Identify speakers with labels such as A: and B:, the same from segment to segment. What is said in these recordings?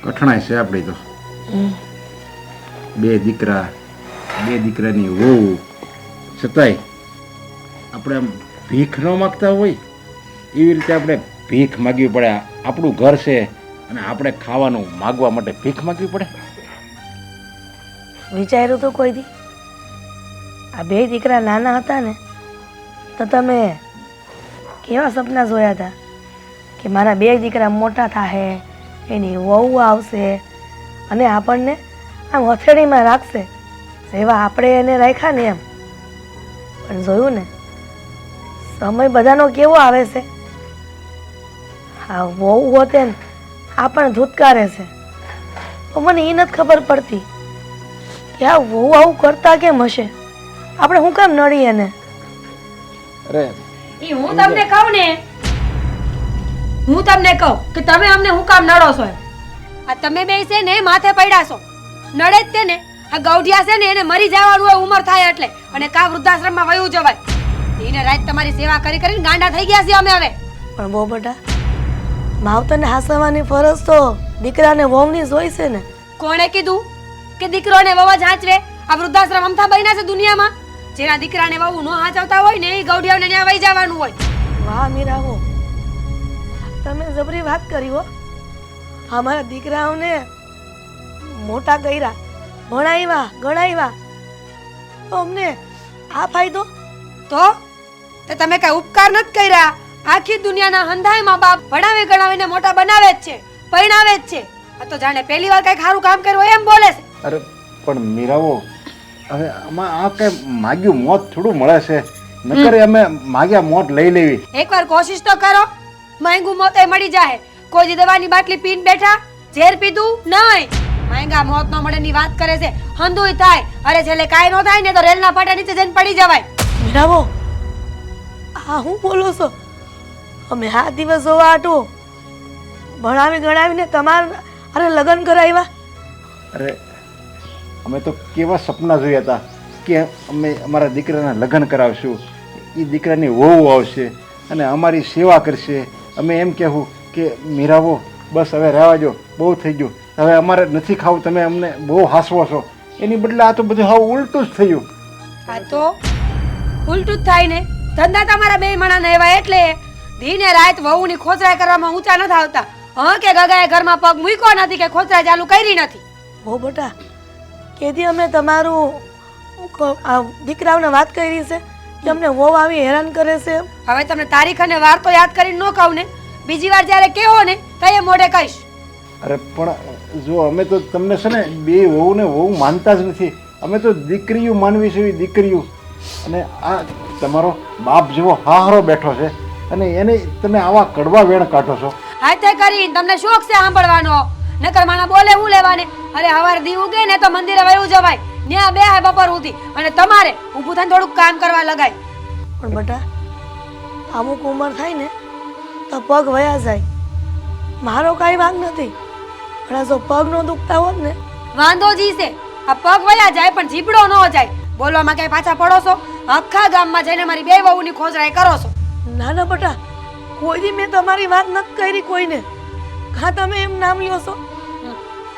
A: કઠણાઈ છે આપણી તો. બે દીકરાની વહુ છતાંય આપણે આમ ભીખ ન માગતા હોય એવી રીતે આપણે ભીખ માગવી પડે. આપણું ઘર છે અને આપણે ખાવાનું માગવા માટે ભીખ માગવી પડે.
B: વિચાર્યું તો કોઈ દી? આ બે દીકરા નાના હતા ને તો તમે કેવા સપના જોયા હતા કે મારા બે દીકરા મોટા થાશે, એની વહુ આવશે અને આપણને આમ હથેળીમાં રાખશે જેવા આપણે એને રાખ્યા ને એમ. પણ જોયું ને સમય બધાનો કેવો આવે છે. હા વહુ હોતે ને આપણને ધૂતકારે છે તો મને એ નથી ખબર પડતી કે આ વહુ આવું કરતા કેમ હશે. આપણે શું કામ નડીએ ને?
A: અરે
C: હું તમને કહું ને, હું તમને કહું કે તમે અમને હું કામ નડો છો? આ તમે બે છે ને માથે પડ્યા છો, નડે જ તે ને. આ ગૌઢિયા છે ને એને મરી જવાનું હોય ઉંમર થાય એટલે, અને કા વૃદ્ધાશ્રમમાં વયું જવાય. એને રાત તમારી સેવા કરી કરીને ગાંડા થઈ ગયા છે અમે હવે.
B: પણ બહુ બેટા માવતરને હાસવાની ફરજ તો દીકરાને વહુની જ હોય છે ને.
C: કોણે કીધું કે દીકરોને વહુ જ હાંચવે? આ વૃદ્ધાશ્રમ અમથા બન્યા છે દુનિયામાં. જેના દીકરાને વહુ નો હાંચવતા હોય ને એ ગૌઢિયાને ત્યાં વહી જવાનું હોય.
B: વાહ મીરાઓ, તમે જબરી વાત કરી હો. અમારા દીકરાઓને મોટા કર્યા, ભણાવ્યા, ગણાવ્યા, તો અમને આ ફાયદો
C: તો તમે કઈ ઉપકાર નથી કર્યા. આખી દુનિયાના હંધાય મા બાપ ભણાવી ગણાવીને મોટા બનાવે જ છે, પરણાવે જ છે. આ તો જાણે પહેલી વાર કઈ સારું કામ કર્યું હોય એમ બોલે છે.
A: અરે પણ મીરાઓ, હવે આમાં આ કઈ માગ્યું મોત થોડું મળે છે. નકર અમે માગ્યા મોત લઈ લેવી.
C: એકવાર કોશિશ તો કરો. માંગુ મોતે મળી જાય. કોઈ દવાની બાટલી પીને બેઠા, ઝેર પીધું નહીં. માંગા મોત ન મળે ની વાત કરે છે. હંધુય થાય, અરે છેલ્લે કાઈ નો થાય ને તો રેલના પાટા નીચે જઈને પડી જવાય.
B: મીરાઓ આ હું બોલો છો? અમે આ દિવસ જોવા આટું ભણાવી ગણાવીને તમારા અરે લગ્ન કરાવ્યા.
A: અરે અમે તો કેવા સપના જોયા હતા કે અમે અમારા દીકરાના લગ્ન કરાવશું, એ દીકરાની વહુ આવશે અને અમારી સેવા કરશે. અમે એમ કહેવું કે મીરાવો બસ હવે રહેવા દો, બહુ થઈ ગયું, હવે અમારે નથી ખાવું, તમે અમને બહુ હાસવો છો. એની બદલે આ તો બધું હવે ઉલટું જ થયું.
C: આ તો ઉલટું જ થાય ને. ધંધા તમારા બે માણાના એવા એટલે દીને રાત વહુની ખોચરાઈ કરવામાં ઊંચા નથી આવતા. હા કે ગગાએ ઘરમાં પગ મૂક્યો નથી કે ખોચરાઈ ચાલુ કરી નથી.
B: હો બેટા કેદી અમે તમારું આ દીકરાઓને વાત કરી છે કે અમને વહુ આવી હેરાન કરે છે?
C: હવે તમને તારીખ અને વાર તો યાદ કરીને ન કહું ને, બીજી વાર જ્યારે કહેવો ને તો એ મોઢે કહીશ.
A: અરે પણ જો અમે તો તમને છે ને બે વહુને વહુ માનતા જ નથી. અમે તો દીકરીઓ માનવી છે, દીકરીઓ. અને આ તમારો બાપ જેવો હાહરો બેઠો છે અને એને તમે આવા કડવા વેણ કાઢો છો.
C: હાથે કરીને તમને શોખ છે સાંભળવાનો. નકર માના બોલે હું લેવાને. અરે હવારે દી ઉગે ને તો મંદિરે વયું જવાય, ન્યા બે હે બપોર સુધી, અને તમારે ઊભું થઈને થોડુંક કામ કરવા લગાય.
B: પણ બેટા અમુક ઉંમર થાય ને તો પગ વયા જાય. મારો કાંઈ વાંક નથી, પણ જો પગ નો દુખતા હોત ને.
C: વાંધો જી છે આ પગ વયા જાય પણ જીબડો ન જાય. બોલવામાં કઈ પાછા પડો છો? આખા ગામમાં જઈને મારી બે વહુની ખોજરાઈ કરો છો.
B: ના ના બેટા કોઈ દી મેં તમારી વાત નથી કરી કોઈને. હા તમે એમ નામ લ્યો છો?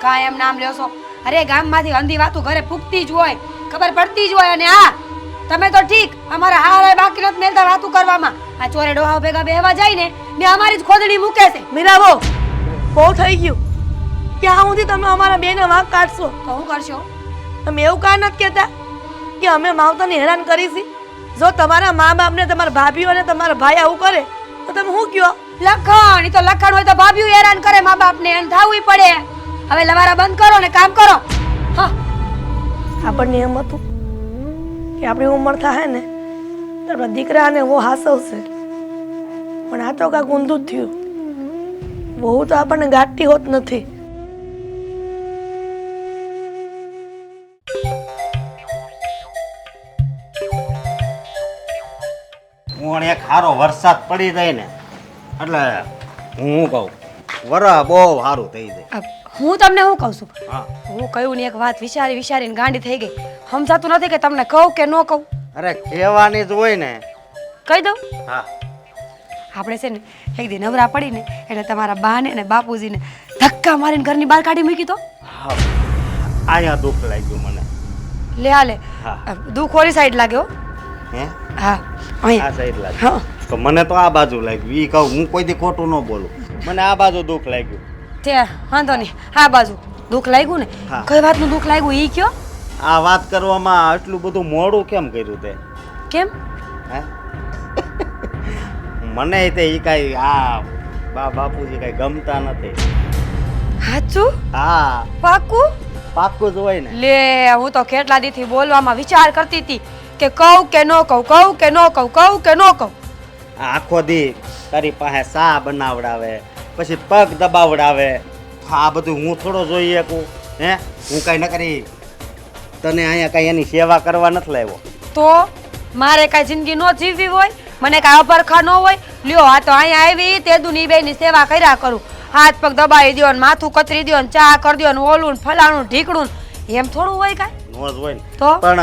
C: કાંઈ એમ નામ લ્યો છો? અરે ગામમાંથી અંધી વાતો ઘરે ફૂકતી જ હોય, ખબર પડતી જ હોય. અને હા તમે તો ઠીક, અમારા હારે બાકી નથી મેલતા વાતો કરવામાં. આ ચોરે ડોહા ભેગા બેહવા જાય ને અમારી જ ખોદણી મૂકે છે.
B: મીરાબો બહુ થઈ ગયું. ક્યાં સુધી તમે અમારા બેને વાંક કાઢશો?
C: તો હું કરશો?
B: તમે એવું કાં નથી કહેતા કે અમે માવતરને હેરાન કરીશી? જો તમારા મા બાપને તમારા ભાભીઓ અને તમારા ભાઈ આવું કરે તો તમે શું કહો?
C: લખણ ઈ તો લખણ હોય તો ભાભીઓ હેરાન કરે મા બાપને, એને થાવું પડે. હવે લવારા બંધ કરો ને કામ કરો. હા
B: આપણને એમ હતું કે આપણી ઉંમર થાય ને તો આપણા દીકરાને બહુ હાસવશે, પણ આ તો કાંઈક ઊંધું જ થયું. બહુ તો આપણને ગાંઠતી હોત નથી.
D: હું એક સારો વરસાદ પડી જાય ને એટલે હું કહું વરહ બહુ સારું થઈ જાય.
C: હું તમને શું કહું છું?
D: હા
C: હું કહ્યું ને એક વાત વિચારી વિચારીને ગાંડી થઈ ગઈ. સમજાતું નથી કે તમને કહું કે ન કહું.
D: અરે કહેવાની જ હોય ને.
C: કહી દઉં?
D: હા
C: આપણે છે ને એક દી નવરા પડીને એટલે તમારા બાને અને બાપુજીને ધક્કા મારીને ઘરની બહાર કાઢી મૂકી તો
D: હા અહીંયા દુઃખ લાગ્યું મને.
C: લે હાલે
D: હા.
C: દુઃખ ઓલી સાઈડ લાગ્યો
D: હે
C: હા
D: આ
C: અહીંયા
D: સાઈડ લાગ્યું
C: હા
D: તો મને તો આ બાજુ લાગ્યું. ઈ કહું હું કોઈ દી ખોટું ન બોલું. મને આ બાજુ દુઃખ લાગ્યું.
C: તે વાંધો નહીં આ બાજુ દુઃખ લાગ્યું ને
D: હા.
C: કઈ વાતનું દુઃખ લાગ્યું ઈ કયો
D: આ વાત કરવામાં આટલું બધું મોડું કેમ કર્યું તે?
C: કેમ
D: હે મને તે ઈ કાંઈ આ બાપુજી કાંઈ ગમતા નથી.
C: સાચું
D: હા
C: પાકું
D: પાક્કું જ હોય ને.
C: લે હું તો કેટલા દીથી બોલવામાં વિચાર કરતી હતી કે કહું કે ન કહું કહું કે ન કહું કહું કે ન કહું
D: આ આખો દી તારી પાસે સા બનાવડાવે પછી પગ દબાવડાવે. આ બધું હું થોડો જોઈ શકું? હે હું કાંઈ ન કરી તને અહીંયા કાંઈ એની સેવા કરવા નથી લાવ્યો.
C: તો મારે કાંઈ જિંદગી ન જીવવી હોય મને કાંઈ અભરખા ન હોય લ્યો આ તો અહીંયા આવી તે દુની બેની સેવા કર્યા કરું હાથ પગ દબાવી દ્યો ને માથું કતરી દ્યો ને ચા કરી દ્યો ને ઓલું ને ફલાણું ઢીકણું ને એમ થોડું હોય કાંઈ
D: નો જ હોય ને.
C: તો
D: પણ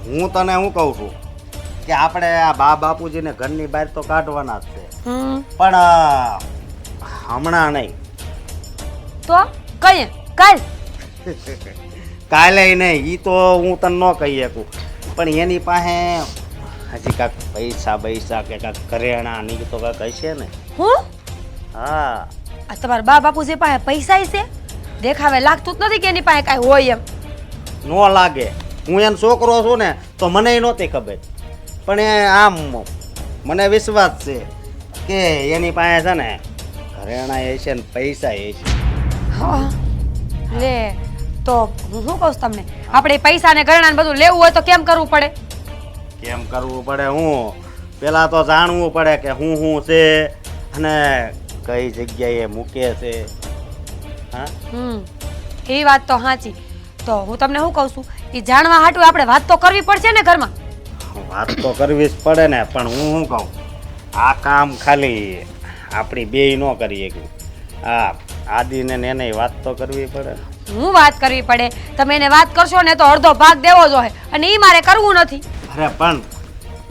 D: હું તને શું કહું છું કે આપણે આ બાપુજીને ઘરની બહાર તો કાઢવાના જ છે પણ હમણાં નહીં.
C: તો કઈ કાલ
D: કાલે નહીં ઈ તો હું તને ન કહી શકું પણ એની પાસે હજી કાંઈક પૈસા કે કાંઈક કરિયાણા ની તો કાંઈક હશે ને.
C: હું
D: હા
C: આ તમારા બા બાપુજી પાસે પૈસા છે દેખાવે લાગતું જ નથી કે એની પાસે કાંઈ હોય એમ
D: નો લાગે. હું એનો છોકરો છું ને તો મને નહોતી ખબર પણ એ આમ મને વિશ્વાસ છે કે એની પાસે છે ને ઘરેણા એ છે ને પૈસા એ છે.
C: હા. લે તો હું શું કહું છું તમને આપણે પૈસા ને ઘરેણા ને બધું લેવું હોય તો કેમ કરવું પડે
D: કેમ કરવું પડે? હું પેલા તો જાણવું પડે કે હું છે અને કઈ જગ્યાએ મૂકે છે. હા
C: એ વાત તો સાચી તો હું તમને શું કહું છું એ જાણવા હાટું આપણે વાત તો કરવી પડશે ને ઘરમાં
D: વાત તો કરવી જ પડે ને પણ હું શું કહું આ કામ ખાલી આપણી બેય ન કરી શકીએ. આ આદિને ને એને વાત તો કરવી પડે.
C: હું વાત કરવી પડે તમે એને વાત કરશો ને તો અડધો ભાગ દેવો જોઈએ અને એ મારે કરવું નથી
D: અરે પણ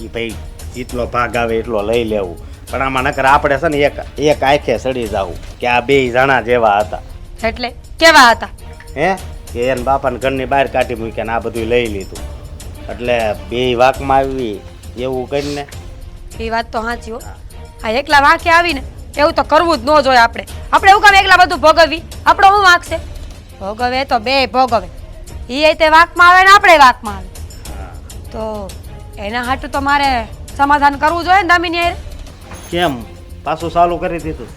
D: એ ભાઈ જેટલો ભાગ આવે એટલો લઈ લેવું પણ આમાં નકર આપણે છે ને એક આંખે સડી જાવું કે આ બે જણા જેવા હતા.
C: એટલે કેવા હતા
D: હે કે એને બાપાને ઘરની બહાર કાઢી મૂક્યા ને આ બધું લઈ લીધું એટલે બે વાંકમાં આવી એવું કરીને.
C: એ વાત તો સાચી હો આ એકલા વાંકે આવીને એવું તો કરવું જ ન જોઈએ આપણે એવું કામ એકલા બધું ભોગવવી આપણો શું વાંક છે ભોગવે તો બે ભોગવે એ તે વાંકમાં આવે ને આપણે વાંકમાં આવે તો એના હાટું તો મારે સમાધાન કરવું જોઈએ ને દામિની હારે.
D: કેમ પાછું ચાલુ કરી દીધું?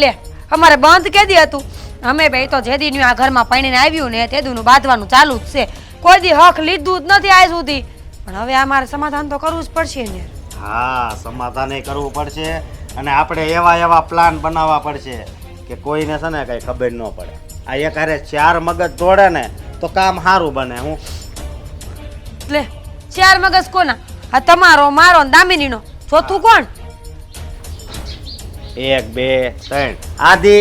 C: લે અમારે બંધ કેદી હતું અમે બે તો જે દીનું આ ઘરમાં પૈણીને આવ્યું ને તે દીનું બાંધવાનું ચાલુ જ છે કોઈ દી હક લીધું જ નથી આજ સુધી પણ હવે અમારે સમાધાન તો કરવું જ પડશે ને.
D: હા સમાધાન કરવું પડશે અને આપણે એવા પ્લાન બનાવવા પડશે કે કોઈને છે ને કઈ ખબર ન પડે. આ એક હારે ચાર મગજ દોડે ને તો કામ સારું બને. હું
C: લે ચાર મગજ કોના આ તમારો મારો ને દામિનીનો ચોથું કોણ
D: 1 2 3 આદિ.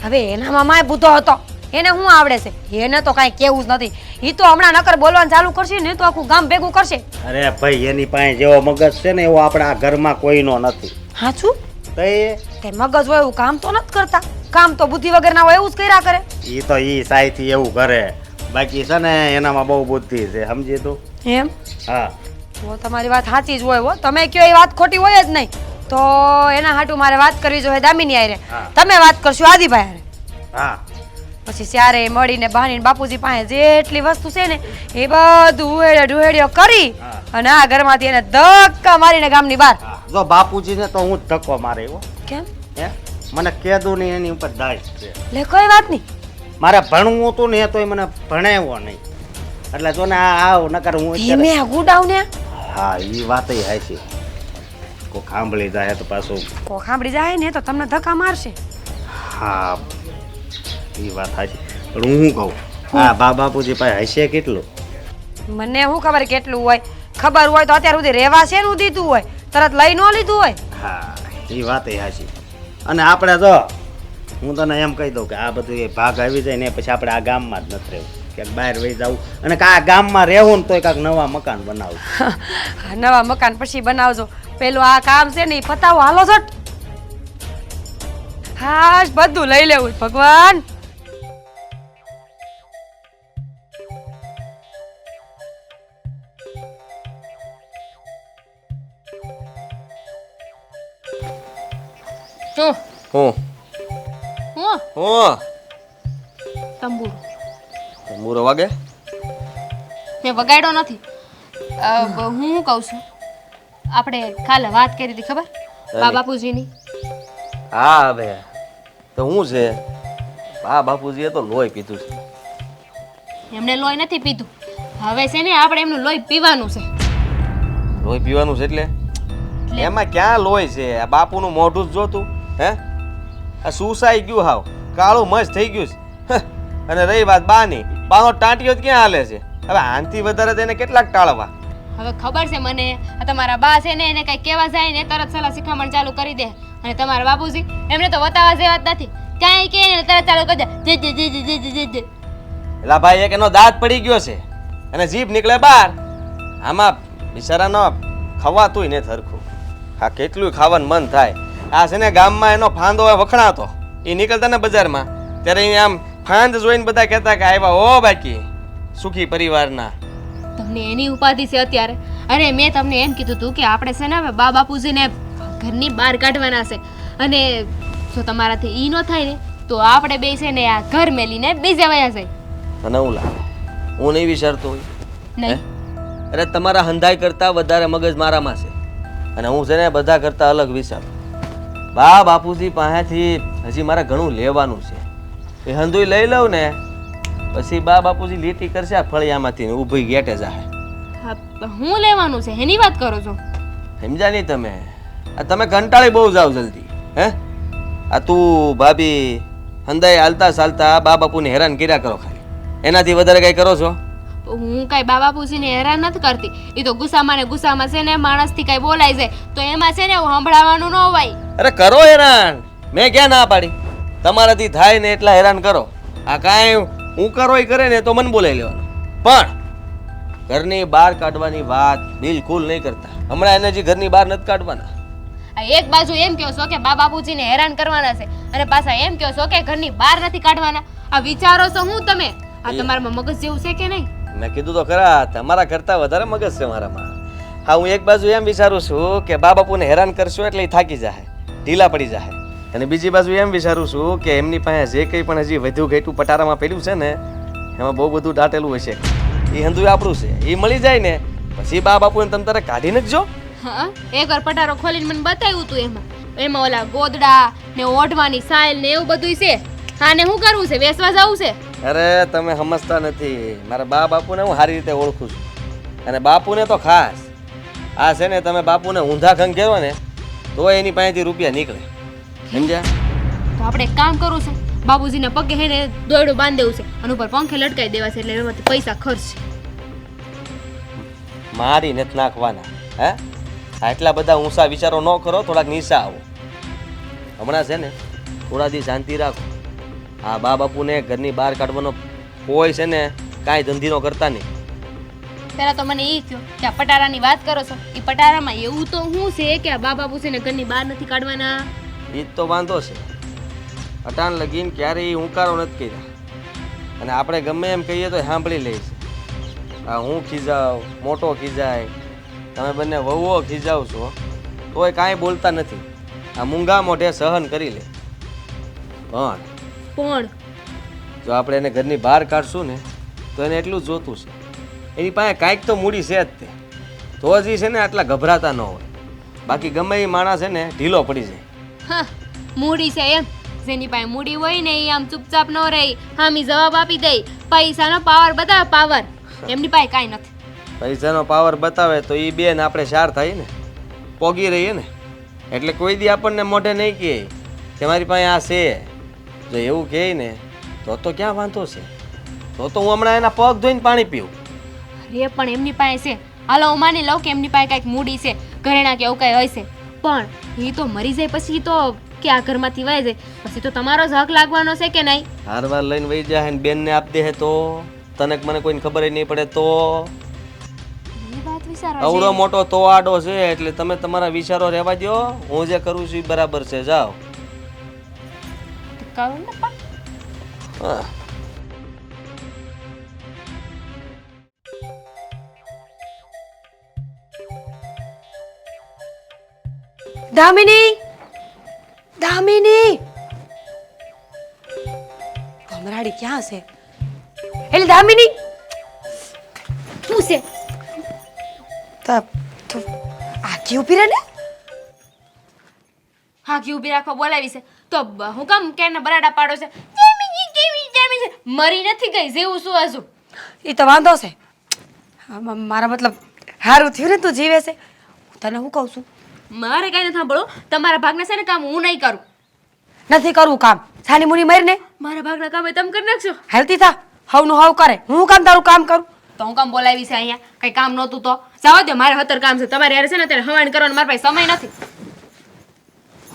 C: હવે એનામાં માય બુદ્ધો હતો એને શું આવડે છે એને તો કાંઈ કેવું જ નથી એ તો હમણાં નકર બોલવાનું ચાલુ કરશે ને તો આખું ગામ ભેગું કરશે.
D: અરે ભાઈ એની પાસે જેવો મગજ છે ને એવો આપણા ઘરમાં કોઈનો નથી.
C: હાચું
D: તો એ
C: તે મગજ હોય એવું કામ તો નથી કરતા કામ તો બુદ્ધિ વગરના હોય એવું જ કર્યા કરે.
D: ઈ તો ઈ સાયથી એવું કરે બાકી છે ને એનામાં બહુ બુદ્ધિ છે સમજી તું.
C: એમ
D: હા
C: તો તમારી વાત સાચી જ હોય હો તમે કયો એ વાત ખોટી હોય જ નહીં તો એના હાટું મારે વાત કરવી જોઈએ દામિની હારે
D: હા.
C: તમે વાત કરશો આદિભાઈ હારે
D: હા
C: પછી ત્યારે મળીને બાની બાપુજી પાસે જેટલી વસ્તુ છે ને એ બધું ઢુહેડિયો કરી
D: હા.
C: અને આ ઘરમાંથી એને ધક્કા મારીને ગામની બહાર.
D: હા. જો બાપુજીને તો હું જ ધક્કો મારે એવો.
C: કેમ
D: હે મને કેદું નહીં એની ઉપર દાજ છે.
C: લે કોઈ વાત નહીં
D: મારે ભણવું હતું ને તોય મને ભણાવ્યો નહીં એટલે જો ને આવ નકર હું અત્યારે-
C: ધીમે ગુડાવ ને
D: હા એ વાત હાચી કો સાંભળી જાય તો પાછું
C: કો સાંભળી જાય ને તો તમને ધક્કા મારશે.
D: હા એ વાત સાચી પણ હું શું કહું આ બાપુજી પાસે હશે કેટલું?
C: મને શું ખબર કેટલું હોય ખબર હોય તો અત્યાર સુધી રહેવા છે ને દીધું હોય તરત લઈ ન લીધું હોય.
D: હા એ વાત સાચી અને આપણે જો હું તને એમ કહી દઉં કે આ બધું એ ભાગ આવી જાય ને પછી આપણે આ ગામમાં જ નથી રહેવું ક્યાંક બહાર વહી જવું અને આ ગામમાં રહેવું ને તોય કાંઈક નવા મકાન બનાવવું.
C: નવા મકાન પછી બનાવજો પેલું આ કામ છે ને એ પતાવો હાલો છટ. હાશ બધું લઈ લેવું છે, ભગવાન.
E: હું
F: હું હું
E: તંબુરો
F: મૂરો વાગે
E: મેં વગાડ્યો નથી. હું શું કહું છું, આપણે કાલે વાત કરી હતી ખબર, બા બાપુજીની.
F: હા હવે તો હું છે બા બાપુજીએ તો લોહી પીધું છે.
E: એમણે લોહી નથી પીધું, હવે છે ને આપણે એમનું લોહી પીવાનું છે.
F: લોહી પીવાનું છે એટલે એમાં ક્યાં લોહી છે? આ બાપુનું મોઢું જ જોતું હે? આ સુસાઈ ગયું હાવ કાળું મસ્ત થઈ ગયું છે. અને રહી વાત બાની, બાનો ટાંટિયો જ ક્યાં હાલે છે? હવે આનથી વધારે તેને કેટલાક ટાળવા?
E: હવે ખબર છે મને, આ તમારા બા છે ને એને કઈ કહેવા જાય ને તરત સલાહ શિખામણ ચાલુ કરી દે. અને તમારા બાપુજી એમને તો વતાવા જેવા જ નથી, ક્યાંય કે ને તરત ચાલુ કરી દે જે જે જે જે જે જે જે.
F: એલા ભાઈ એક એનો દાંત પડી ગયો છે અને જીભ નીકળે બહાર. આમાં બિચારાનો ખવાતુંય ને સરખું. હા કેટલું ખાવાનું મન થાય. આ છે ને ગામમાં એનો ફાંદો વખણાતો, એ નીકળતા ને બજારમાં ત્યારે એને આમ ફાંદ જોઈને બધા કહેતા કે આવ્યા હો બાકી સુખી પરિવારના.
E: તમને એની ઉપાધિ છે અત્યારે. અરે મેં તમને એમ કીધું હતું કે આપણે છે ને હવે બા બાપુજીને ઘરની બહાર કાઢવાના છે, અને જો તમારાથી ઈ ન થાય ને તો આપણે બે છે ને આ ઘર મેલીને બીજે વયા જાય.
F: તને હું લાગે હું નહીં વિચારતો હોય?
E: નહીં
F: અરે તમારા હંધાઈ કરતા વધારે મગજ મારામાં છે, અને હું છે ને બધા કરતા અલગ વિચારું. બા બાપુજી પાસેથી હજી મારે ઘણું લેવાનું છે. એ હંધુઈ લઈ લઉં ને પછી બા બાપુજી લીટી કરશે આ ફળિયામાંથી ઊભી ગેટે જાય.
E: હા, હું લેવાનું છે એની વાત કરો છો?
F: સમજ્યા નહીં તમે? આ તમે કંટાળી બહુ જાવ જલ્દી હે? આ તું ભાભી હંધાઈ હાલતા ચાલતા બા બાપુને હેરાન કર્યા કરો ખાલી, એનાથી વધારે કઈ કરો છો?
E: હું કઈ બા બાપુજીને હેરાન નથી કરતી. એ તો ગુસ્સામાં ને ગુસ્સામાં છે ને માણસથી કઈ બોલાઈ જાય તો એમાં છે ને સંભળાવવાનું ન હોય.
F: અરે કરો હેરાન, મેં ક્યાં ના પાડી? તમારાથી થાય ને એટલા હેરાન કરો. આ કાંઈ હું કરો એ કરે ને તો મને બોલાવી લેવાનું, પણ ઘરની બહાર કાઢવાની વાત બિલકુલ નહીં કરતા. હમણાં એને જે ઘરની બહાર નથી કાઢવાના.
E: આ એક બાજુ એમ કહો છો કે બા બાપુજીને હેરાન કરવાના છે અને પાછા એમ કહો છો કે ઘરની બહાર નથી કાઢવાના. આ વિચારો છો હું તમે? આ તમારામાં મગજ જેવું છે કે નહીં?
F: મેં કીધું તો ખરા તમારા કરતાં વધારે મગજ છે મારામાં. હા હું એક બાજુ એમ વિચારું છું કે બા બાપુને હેરાન કરશું એટલે એ થાકી જાય, ઢીલા પડી જાય. અને બીજી બાજુ એમ વિચારું છું કે એમની પાસે જે કંઈ પણ હજી વધુ ઘેટું પટારામાં પડ્યું છે ને એમાં બહુ બધું દાટેલું હશે. એ હંધુય આપણું છે, એ મળી જાય ને પછી બા બાપુને તમે તારે કાઢી નાખજો.
E: હા, એકવાર પટારો ખોલીને મને બતાવ્યું હતું, એમાં ઓલા ગોદડા ને ઓઢવાની સાયલ ને એવું બધું છે. હા ને શું કરવું છે? વેસવા જવું છે?
F: અરે તમે સમજતા નથી, મારા બા બાપુને હું સારી રીતે ઓળખું છું, અને બાપુને તો ખાસ. આ છે ને તમે બાપુને ઊંધા ખંખેરો ને તો એની પાસેથી રૂપિયા નીકળે, સમજ્યા?
E: તો આપણે એક કામ કરવું છે, બાપુજીને પગે હે ને દોયડું બાંધી દેવું છે અને ઉપર પંખે લટકાઈ દેવા છે, એટલે એમાંથી પૈસા ખર્ચ.
F: મારી નથી નાખવાના હે? આ એટલા બધા ઊંચા વિચારો ન કરો, થોડાક નીચા આવો. હમણાં છે ને થોડા દી શાંતિ રાખો. આ બા બાપુને ઘરની બહાર કાઢવાનો કોઈ છે ને કાંઈ ધંધીનો કરતા નહીં.
E: પહેલા તો મને એ કહો કે આ પટારાની વાત કરો છો, એ પટારામાં એવું તો શું છે કે આ બા બાપુજીને ઘરની બહાર નથી કાઢવાના?
F: એ જ તો વાંધો છે. અટાણ લગીન ક્યારેય હુંકારો નથી કર્યા, અને આપણે ગમે એમ કહીએ તો સાંભળી લે છે. આ હું ખીજાવ, મોટો ખીજાય, તમે બંને વહુઓ ખીજાવ છો તોય કાંઈ બોલતા નથી. આ મૂંગા મોઢે સહન કરી લે. પણ જો આપણે એને ઘરની બહાર કાઢશું ને તો એને એટલું જ જોતું છે, એની પાસે કાંઈક તો મૂડી છે જ તે, તો જ ઈ છે ને આટલા ગભરાતા ન હોય. બાકી ગમે એ માણસ છે ને ઢીલો પડી જાય.
E: હા, મૂડી છે એમ? જેની પાસે મૂડી હોય ને એ આમ ચૂપચાપ ન રહી, હામી જવાબ આપી દે. પૈસાનો પાવર બતાવે, પાવર. એમની પાસે કાંઈ નથી.
F: પૈસાનો પાવર બતાવે તો એ બેન આપણે શાર થાય ને, પોગી રહીએ ને. એટલે કોઈ દી આપણને મોઢે નહીં કહે કે મારી પાસે આ છે. જો એવું કહે ને તો ક્યાં વાંધો છે? તો હું હમણાં એના પગ ધોઈને પાણી પીવું.
E: અરે પણ એમની પાસે છે, હાલો હું માની લઉં કે એમની પાસે કાંઈક મૂડી છે, ઘરેણા કે એવું કાંઈ હશે, પણ એ તો મરી જાય પછી તો કે આ ઘરમાંથી વહી જાય પછી તો તમારો જ હક લાગવાનો છે કે નહીં?
F: હારવાર લઈને વહી જાય ને બેનને આપી દે તો તને મને કોઈને ખબર નહીં પડે તો?
E: એ વાત વિચારવા
F: અવડો
E: જેવી.
F: મોટો તો આડો છે એટલે તમે તમારા વિચારો રહેવા દો. હું જે કરું છું એ બરાબર છે. જાઓ.
E: કરું ને પણ.
F: હા.
C: દામિની દામિની ભમરાડી ક્યાં છે? એટલે દામિની
E: શું છે?
C: તું આખી ઊભી રહે ને.
E: હા કે ઊભી રાખવા બોલાવી છે તો હું કામ કેને બરાડા પાડો છે? જેમી છે. મરી નથી ગઈ જેવું શું હજુ.
C: એ તો વાંધો છે. મારા મતલબ સારું થયું ને તું જીવે છે. હું તને શું કહું છું?
E: મારે કઈ નથી સાંભળો. તમારા ભાગના છે ને કામ હું નહીં કરું.
C: નથી કરવું કામ. સાની મુની મરીને
E: મારા ભાગના કામ એ તમે કરી નાખશો.
C: હેલ્થી થા. હવનું હવ કરે. હું કામ તારું કામ કરું?
E: તો હું કામ બોલાવી છે અહીંયા? કઈ કામ નહોતું તો જવા દો. મારે 17 કામ છે. તમારે યાર છે ને અત્યારે હવાણ કરવાનો મારા પાસે સમય નથી.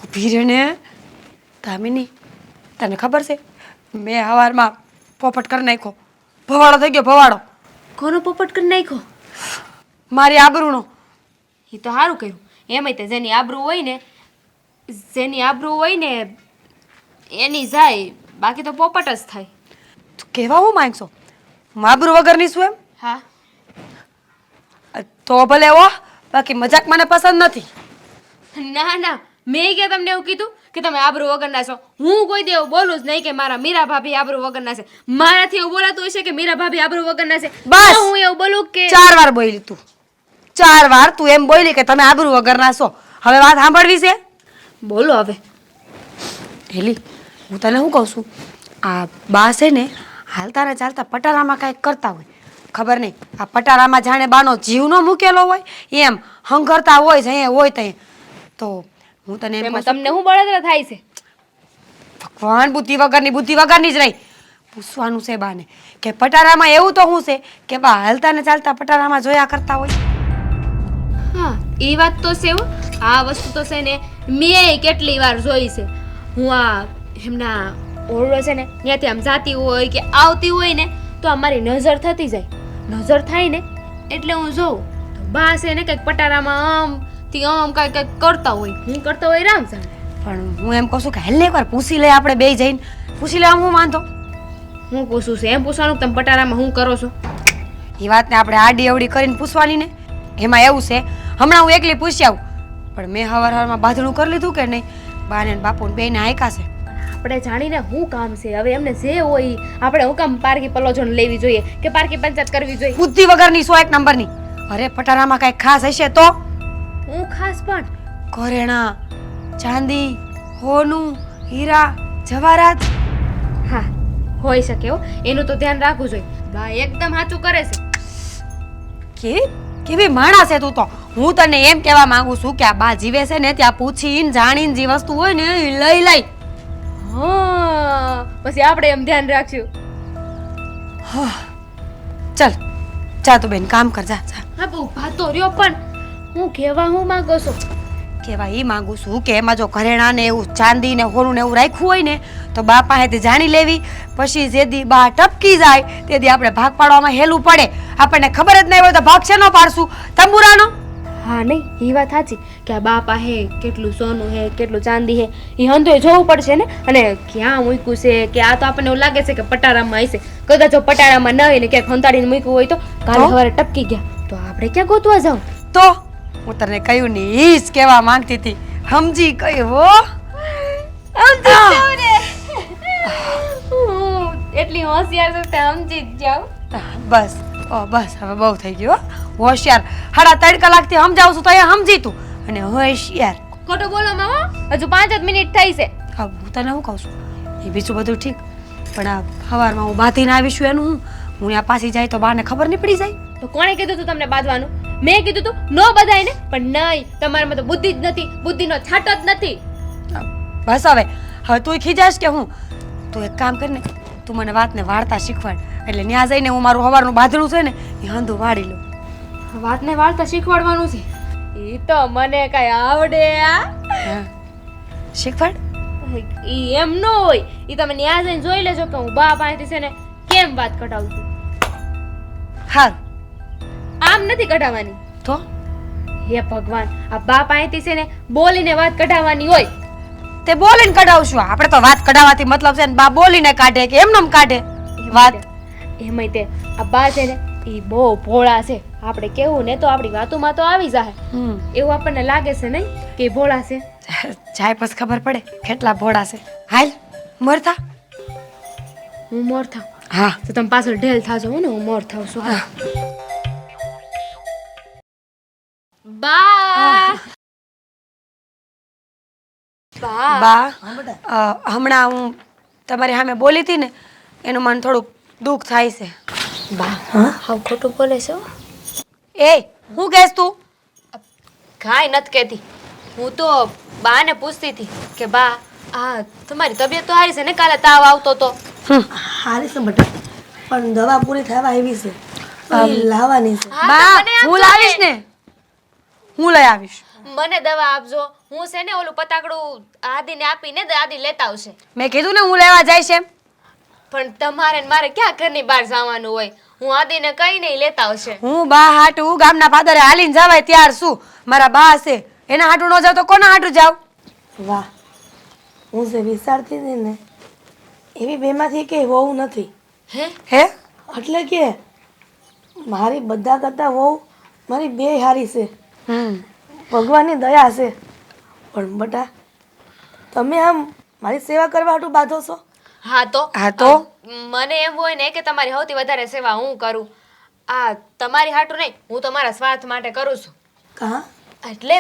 C: ઊભી રહે ને દામિની. તને ખબર છે મેં સવારમાં પોપટ કરી નાખ્યો. ભવાડો થઈ ગયો ભવાડો.
E: કોનો પોપટ કરી નાખ્યો?
C: મારી આબરૂનો.
E: એ તો સારું કર્યું. એમાંય તે જેની આબરૂ હોય ને એની જાય. બાકી તો પોપટ જ થાય.
C: તું કહેવા હું માંગશો? હું આબરૂ વગરની છું એમ?
E: હા
C: તો ભલે હો. બાકી મજાક મને પસંદ નથી.
E: ના ના મેં કે તમને એવું કીધું કે તમે આબરૂ વગરના છો? હું કોઈ દે એવું બોલું જ નહીં કે મારા મીરા ભાભી આબરૂ વગરના છે. મારાથી એવું બોલાતું હશે કે મીરા ભાભી આબરૂ વગરના છે.
C: બસ.
E: તો હું એવું બોલું કે
C: 4 વાર બોલી તું. 4 વાર તું એમ બોલી કે તમે આબરૂ વગરના છો. હવે વાત સાંભળવી છે?
E: બોલો હવે.
C: હેલી હું તને શું કહું છું? આ બા છે ને હાલતા ને ચાલતા પટારામાં કાંઈક કરતા હોય. ખબર નહીં આ પટારામાં જાણે બાનો જીવ ન મૂકેલો હોય એમ હંગરતા હોય છે હોય ત્યાં. તો હું તને એમ
E: એમાં
C: કહું છું,
E: તમને શું બળતરા થાય છે?
C: ભગવાન બુદ્ધિ વગરની જ રહી. પૂછવાનું છે બાને કે પટારામાં એવું તો શું છે કે બા હાલતા ને ચાલતા પટારામાં જોયા કરતા હોય.
E: હા એ વાત તો છે હો. આ વસ્તુ તો છે ને મેં કેટલી વાર જોઈ છે. હું આ એમના ઓરડો છે ને ત્યાંથી આમ જાતી હોય કે આવતી હોય ને તો આ મારી નજર થતી જાય. નજર થાય ને એટલે હું જોઉં તો બા છે ને કંઈક પટારામાં આમ કંઈક કરતા હોય. હું કરતા હોય રામ જાણે.
C: પણ હું એમ કહું છું કે હેલે એકવાર પૂછી લે. આપણે બે જઈને પૂછી લે. હું વાંધો
E: હું પૂછું છું એમ પૂછવાનું કે તમે પટારામાં હું કરો છો?
C: એ વાતને આપણે આડી અવડી કરીને પૂછવાની ને. એમાં એવું છે હમણાં હું એકલી પૂછી આવું પણ મેં હવારમાં બાંધણું કરી લીધું કે નહીં? બાને ને બાપુને બેને આયકા છે.
E: આપણે જાણીને શું કામ છે? હવે એમને જે હોય ઈ આપણે હું કામ પારકી પલોજન લેવી જોઈએ કે પારકી પંચાયત કરવી જોઈએ?
C: બુદ્ધિ વગરની 101 નંબરની. અરે પટારામાં કાંઈ ખાસ હશે તો?
E: હું ખાસ પણ
C: ઘરેણા ચાંદી હોનું હીરા જવાહરાત.
E: હા હોઈ શકે હો. એનું તો ધ્યાન રાખવું જોઈએ. બા એકદમ સાચું કરે છે.
C: કેવી માણસ છે તું તો. હું તને એમ કહેવા માંગુ છું કે આ બા જીવે છે ને ત્યાં પૂછીને જાણીને જે વસ્તુ હોય ને એ લઈ
E: હા પછી આપણે એમ ધ્યાન રાખશું.
C: ચાલ જા તું બેન કામ કર જા જા.
E: હા બહુ ભાતો રહ્યો પણ હું કહેવા હું માંગો છો?
C: કહેવા એ માંગુ છું કે એમાં જો ઘરેણા ને એવું ચાંદી ને હોનું ને એવું રાખ્યું હોય ને તો બા પાસેથી જાણી લેવી. પછી જેદી બા ટપકી જાય તેથી આપણે ભાગ પાડવામાં હેલું પડે. આપણને ખબર જ નહીં હોય તો ભાગ શેનો પાડશું? તંબુરાનો.
E: હા નહીં એ વાત સાચી કે આ બાપા હે કેટલું સોનું હે કેટલું ચાંદી હે એ હંધોય જોવું પડશે ને. અને ક્યાં મૂક્યું છે કે આ તો આપણને એવું લાગે છે કે પટારામાં હશે. કદાચ જો પટારામાં ન હોય ને ક્યાંક હંતાડીને મૂક્યું હોય તો કાલે સવારે ટપકી ગયા તો આપણે ક્યાં ગોતવા જાવ?
C: તો હું તને કહ્યું ને ઈ જ કહેવા માંગતી હતી. સમજી ગઈ હો.
E: એટલી હોશિયાર છે તે સમજી જ જાવ.
C: બસ બસ હવે બહુ થઈ ગયું હો. હોશિયાર 3.5 કલાકથી સમજાવું છું તો એ સમજી તું અને હોશિયાર.
E: ખોટું બોલો મામા. હજુ 5 જ મિનિટ થઈ છે.
C: હા હું તને શું કહું છું એ બીજું બધું ઠીક પણ આ સવારમાં હું બાંધીને આવીશું એનું હું ત્યાં પાછી જાય તો બાને ખબર નહીં પડી જાય.
E: તો કોણે કીધું તું તમને બાંધવાનું? મેં કીધું તું નો બધાય ને પણ નહીં તમારામાં તો બુદ્ધિ જ નથી. બુદ્ધિનો છાંટો જ નથી.
C: બસ હવે તું ખીજાશ કે હું? તું એક કામ કર ને તું મને વાતને વાળતા શીખવાડ એટલે ત્યાં જઈને હું મારું સવારનું બાંધણું છે ને એ હંધું વાળી લઉં.
E: વાતને વાળતા શીખવાડવાનું છે? એ તો મને કઈ આવડે.
C: હા શીખવાડ.
E: ઈ એમ ન હોય. ઈ તમે ત્યાં જઈને જોઈ લેજો કે હું બા પાસેથી છે ને કેમ વાત કઢાવું છું.
C: હાલ
E: આમ નથી કઢાવવાની.
B: તો
E: હે ભગવાન, આ બાપ અહીંથી છે ને બોલીને વાત કઢાવવાની હોય.
B: તે બોલીને કઢાવશું. આપણે તો વાત કઢાવવાથી મતલબ છે ને બા બોલીને કાઢે કે એમનેમ કાઢે વાત.
E: એમાંય તે આ બા છે ને એ બહુ ભોળા છે. આપણે કેવું ને તો આપણી વાતોમાં તો આવી જાય. એવું આપણને લાગે છે નહીં કે ઈ ભોળા છે?
B: જાય પછી ખબર પડે કેટલા ભોળા છે. હાલ મરતા.
E: હું મોર થાવ
B: હા
E: તો તમે પાછળ ઢેલ થાજો ને હું મોર થાવ છું. હાલો. બા બા
B: બા હમણાં હું તમારી સામે બોલી હતી ને એનું મને થોડુંક દુઃખ થાય છે.
E: બા હાવ ખોટું બોલે છો.
B: એ હું કહેશ તું?
E: કાંઈ નથી કહેતી. હું તો બાને પૂછતી હતી કે બા આ તમારી તબિયત તો સારી છે ને? કાલે તાવ આવતો તો.
G: હારી છે બટા, પણ દવા પૂરી થવા આવી છે તો ઈ લાવવાની છે.
E: હા, તો
B: બા
E: મને આપજો
B: હું લાવીશ ને, હું લઈ આવીશ.
E: મને દવા આપજો. હું છે ને ઓલું પતાકડું આદિને આપીને આદિ લેતા આવશે.
B: મેં કીધું ને હું લેવા જઈશ એમ.
E: પણ તમારે ને મારે ક્યાં ઘરની બહાર જવાનું હોય? હું આદિને કઈ નહીં લેતા આવશે.
B: હું બા હાટું ગામના પાદરે હાલીને જવાય ત્યાર શું? મારા બા છે એના હાટું ન જાવ તો કોના હાટું જાવ?
G: વાહ, હું જે વિચારતી હતી ને એવી બેમાંથી કે વહુ નથી.
B: હે
G: એટલે કે મારી બધા કરતાં વહુ મારી બે હારી છે. ભગવાનની દયા છે. પણ બટા તમે આમ મારી સેવા કરવા હાટું બાંધો છો?
E: હા તો
B: હા તો
E: મને એમ હોય ને કે તમારી સૌથી વધારે સેવા હું કરું. આ તમારી હાટું નહીં, હું તમારા સ્વાર્થ માટે કરું છું.
G: કાં
E: એટલે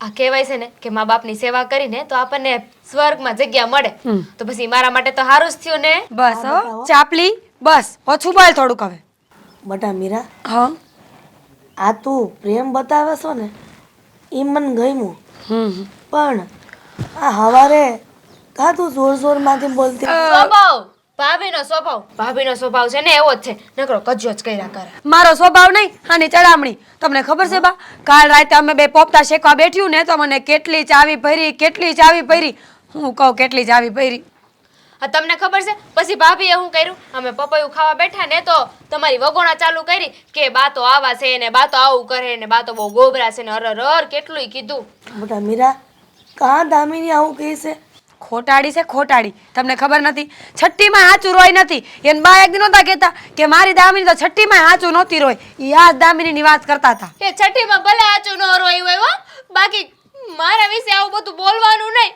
E: આ કહેવાય છે ને કે મા બાપની સેવા કરીને તો આપણને સ્વર્ગમાં જગ્યા મળે. તો પછી મારા માટે તો સારું જ થયું ને.
B: બસ હો ચાપલી, બસ ઓછું બોલ થોડુંક હવે.
G: બટા મીરા,
B: હા
G: આ તું પ્રેમ બતાવે છો ને એ મને ગમ્યું, પણ આ હવારે કાં તું જોર જોરમાંથી બોલતી?
E: સ્વભાવ ભાભીનો સ્વભાવ છે ને એવો જ છે. નકરો કજ્જો જ કર્યા કરે.
B: મારો સ્વભાવ નહીં આની ચડામણી. તમને ખબર છે બા, કાલ રાતે અમે બે પોપટા શેકવા બેઠ્યું ને તો મને કેટલી ચાવી ભરી. હું કહું કેટલી ચાવી ભરી.
E: હા તમને ખબર છે પછી ભાભીએ શું કર્યું? અમે પપૈયું ખાવા બેઠા ને તો તમારી વગોણા ચાલુ કરી કે બા તો આવા છે ને બા તો આવું કરે ને બા તો બહુ ગોબરા છે ને અરર કેટલું કીધું.
G: બટા મીરા, કાં દામિની આવું કહે છે?
B: ખોટાડી છે ખોટાડી. તમને ખબર નથી છઠ્ઠીમાં હાચું રોય નથી. એને બા એક દી નહોતા કહેતા કે મારી દામિની તો છઠ્ઠીમાં હાચું નહોતી રોય. ઈ આ દામિનીની વાત કરતા હતા.
E: એ છઠ્ઠીમાં ભલે આચું ન રોયું હોય હો, બાકી મારા વિશે આવું બધું બોલવાનું નહીં.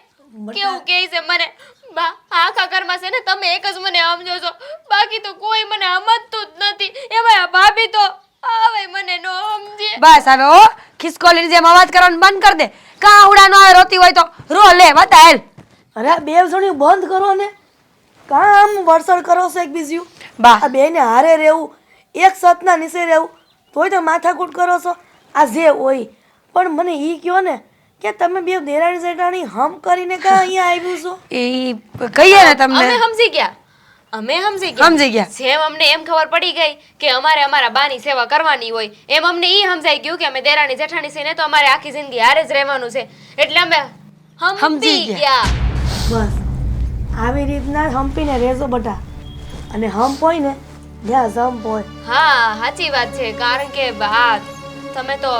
E: કેવું કહે છે મને બા, આખા ઘરમાં છે ને તમે એક જ મને સમજો છો, બાકી તો કોઈ મને સમજતું જ નથી. એમાં આ ભાભી તો આવે મને નો સમજે.
B: બસ હવે ઓ ખિસકોલીની જેમ અવાજ કરવાનું બંધ કર દે. કાં ઉડા નો આવે રોતી હોય તો રો લે બતા હેલ.
G: અરે આ બે જણી બંધ કરો ને, કાં આમ વરસડ કરો છો એકબીજું?
B: બા
G: આ બેને હારે રહેવું, એક સતના નીચે રહેવું, તોય તો માથાકૂટ કરો છો. આ જે હોય પણ મને ઈ કયો ને કે તમે બે દેરાણી જેઠાણી હમ કરીને કાં અહીંયા આવ્યું છો?
B: એ કહીએ ને તમને.
E: અમે સમજી ગયા.
B: સમજી ગયા.
E: જેમ અમને એમ ખબર પડી ગઈ કે અમારે અમારા બાની સેવા કરવાની હોય એમ અમને ઈ સમજાઈ ગયું કે અમે દેરાણી જેઠાણી છે ને તો અમારે આખી જિંદગી હારે જ રહેવાનું છે. એટલે અમે સમજી ગયા.
G: બસ આવી રીતના હંપીને રહેજો બટા, અને હંપ હોય ને જ્યાં જંપ હોય.
E: હા સાચી વાત છે. કારણ કે આ તમે તો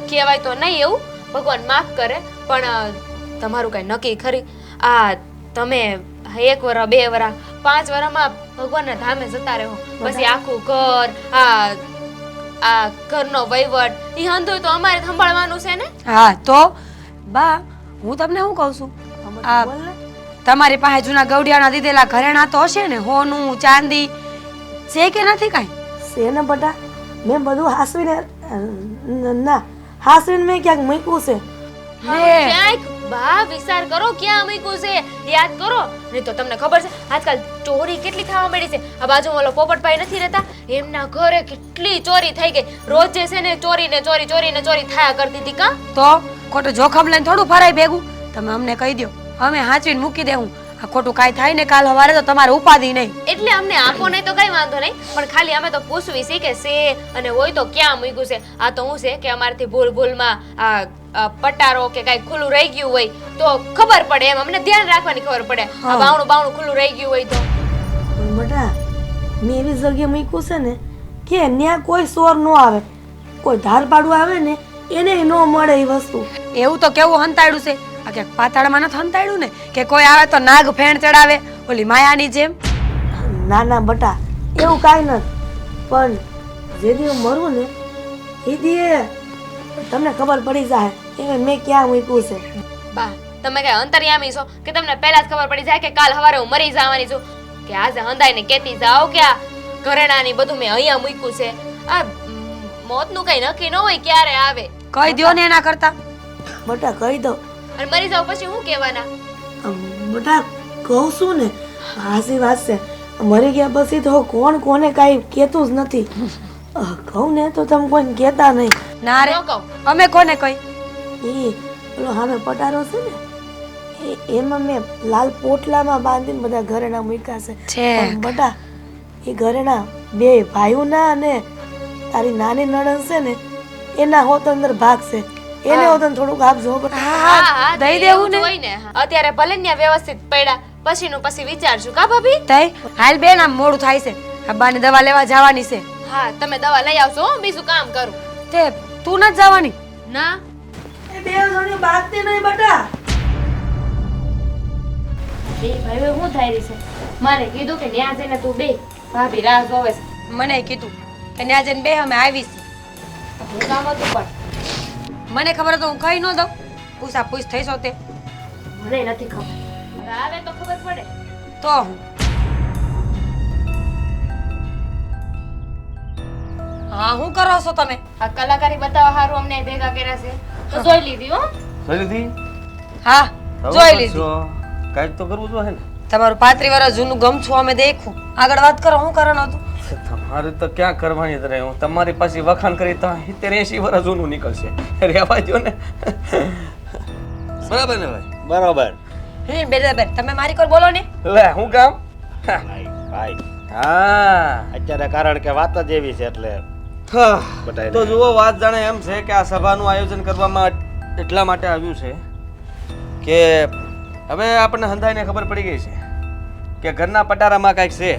E: કહેવાય તો નહીં એવું, ભગવાન માફ કરે, પણ તમારું કઈ નક્કી ખરી? આ તમે 1 વરસ 2 વરસ 5 વરસમાં ભગવાનના ધામે જતા રહો, પછી આખું ઘર આ ઘરનો વહીવટ ઈ હંધુય તો અમારે સંભાળવાનું છે ને.
B: હા તો બા હું તમને શું કહું છું, આ તમારી પાસે જૂના ગૌડિયાના દીધેલા ઘરેણા તો હશે ને, હોનું ચાંદી છે કે નથી કાંઈ?
G: છે ને બટા, મેં બધું હાસવીને ના હાસવીને મેં ક્યાંક મૂક્યું છે.
E: ક્યાંક બા વિચાર કરો ક્યાં મૂક્યું છે, યાદ કરો. નહીં તો તમને ખબર છે આજકાલ ચોરી કેટલી થવા મળી છે. આ બાજુમાં ઓલો પોપટભાઈ નથી રહેતા, એમના ઘરે કેટલી ચોરી થઈ ગઈ. રોજ જે છે ને ચોરી થયા કરતી હતી. કાં
B: તો ખોટું જોખમ લઈને થોડું ફરાય ભેગું. તમે અમને કહી દો, અમે હાંચવીને મૂકી દેવું. આ ખોટું કાંઈ થાય ને કાલ સવારે તો તમારે ઉપાધિ નહીં.
E: એટલે અમને આંખો નહીં તો કઈ વાંધો નહીં, પણ ખાલી અમે તો પૂછવી છે કે છે અને હોય તો ક્યાં મૂક્યું છે. આ તો હું છે કે અમારાથી ભૂલમાં આ પટારો કે કાંઈ ખુલ્લું રહી ગયું હોય તો ખબર પડે, એમ અમને ધ્યાન રાખવાની ખબર પડે. આ બાવણું ખુલ્લું રહી ગયું હોય તો.
G: પણ બટા મેં એવી જગ્યાએ મૂક્યું છે ને કે ત્યાં કોઈ ચોર ન આવે, કોઈ ધાર પાડવા આવે ને એને ન મળે એ વસ્તુ.
C: એવું તો કેવું હંતાડ્યું છે આ કે પાતાળમાં નથી હંતાડ્યું ને કે કોઈ આવે તો નાગ ફેણ ચડાવે ઓલી માયાની જેમ.
G: ના ના બટા, એવું કાંઈ નથી. પણ જે દી હું મરું ને એ દી તમને ખબર પડી જાય કે મેં ક્યાં મૂક્યું છે.
E: બા તમે કઈ અંતર્યામી છો કે તમને પહેલા જ ખબર પડી જાય કે કાલ સવારે હું મરી જવાની છું કે આજે હંધાઈને કેતી જાઓ કે આ ઘરેણાની બધું મેં અહીંયા મૂક્યું છે. આ મોતનું કઈ નક્કી ન હોય ક્યારે આવે.
C: કહી દ્યો ને એના કરતા.
G: બટા કહી દો.
E: અને મરી જાવ પછી શું કહેવાના?
G: બટા કહું છું ને, હાસી વાત છે. મરી ગયા પછી તો કોણ કોને કાંઈ કહેતું જ નથી. કહું ને તો તમે કોઈને કહેતા નહીં.
C: ના રે
E: ન કહું.
C: અમે કોને કહી?
G: એ પેલો સામે પટારો છે ને એમાં મેં લાલ પોટલામાં બાંધીને બધા ઘરેણા મૂક્યા છે. પણ બટા એ ઘરેણા બે ભાઈઓના અને તારી નાની નણંદ છે ને એના હોત અંદર ભાગ છે. એને હોત થોડુંક આપજો બટા.
E: હા
C: દઈ દેવું ને.
E: હોય ને. અત્યારે ભલે ને ત્યાં વ્યવસ્થિત પડ્યા પછીનું પછી વિચારશું કા ભાભી?
C: તઈ હાલ બેન આમ મોડું થાય છે. અબ્બાની દવા લેવા જવાની છે.
E: હા તમે દવા લઈ આવશો હું બીજું કામ કરું.
C: તે તું નથી જવાની?
E: ના
G: એ બે જણી બાગતી નહીં બટા.
E: બે ભાઈઓ શું થાય રહી છે? મારે કીધું કે ત્યાં જઈને તું બે ભાભી રાહ જોવે છે.
C: મને કીધું કે ત્યાં જઈને બે અમે આવીશ.
E: હું કામ હતું પણ
C: મને ખબર તો હું કઈ ન દઉં. પૂછા પૂછ થઈશો તે
E: મને નથી ખબર. હવે આવે તો ખબર પડે.
C: તો હું હા શું કરો છો તમે?
E: આ કલાકારી બતાવવા હારું અમને ભેગા કર્યા છે તો જોઈ લીધી હો.
F: જોઈ લીધી?
C: હા જોઈ લીધી.
F: કાંઈક તો કરવું જોઈએ ને.
C: તમારું 35 વર્ષ જૂનું ગમછું અમે દેખું. આગળ વાત કરો શું કરવાનું હતું?
F: તમારે તો ક્યાં કરવાની રહે. હું તમારી પાસે વખાણ કરી તો 70-80 વર્ષ જૂનું નીકળશે. રહેવા દો ને. બરાબર ને ભાઈ?
D: બરોબર.
C: બેન તમે મારી કોલ બોલો ને.
F: લે હું કામ?
D: ભાઈ ભાઈ
F: હા
D: અત્યારે કારણ કે વાત જ એવી છે એટલે
F: હા.
D: બધાયને.
F: તો જુઓ વાત જાણે એમ છે કે આ સભાનું આયોજન કરવામાં એટલા માટે આવ્યું છે કે હવે આપણને હંધાઈને ખબર પડી ગઈ છે કે ઘરના પટારામાં કાંઈક છે.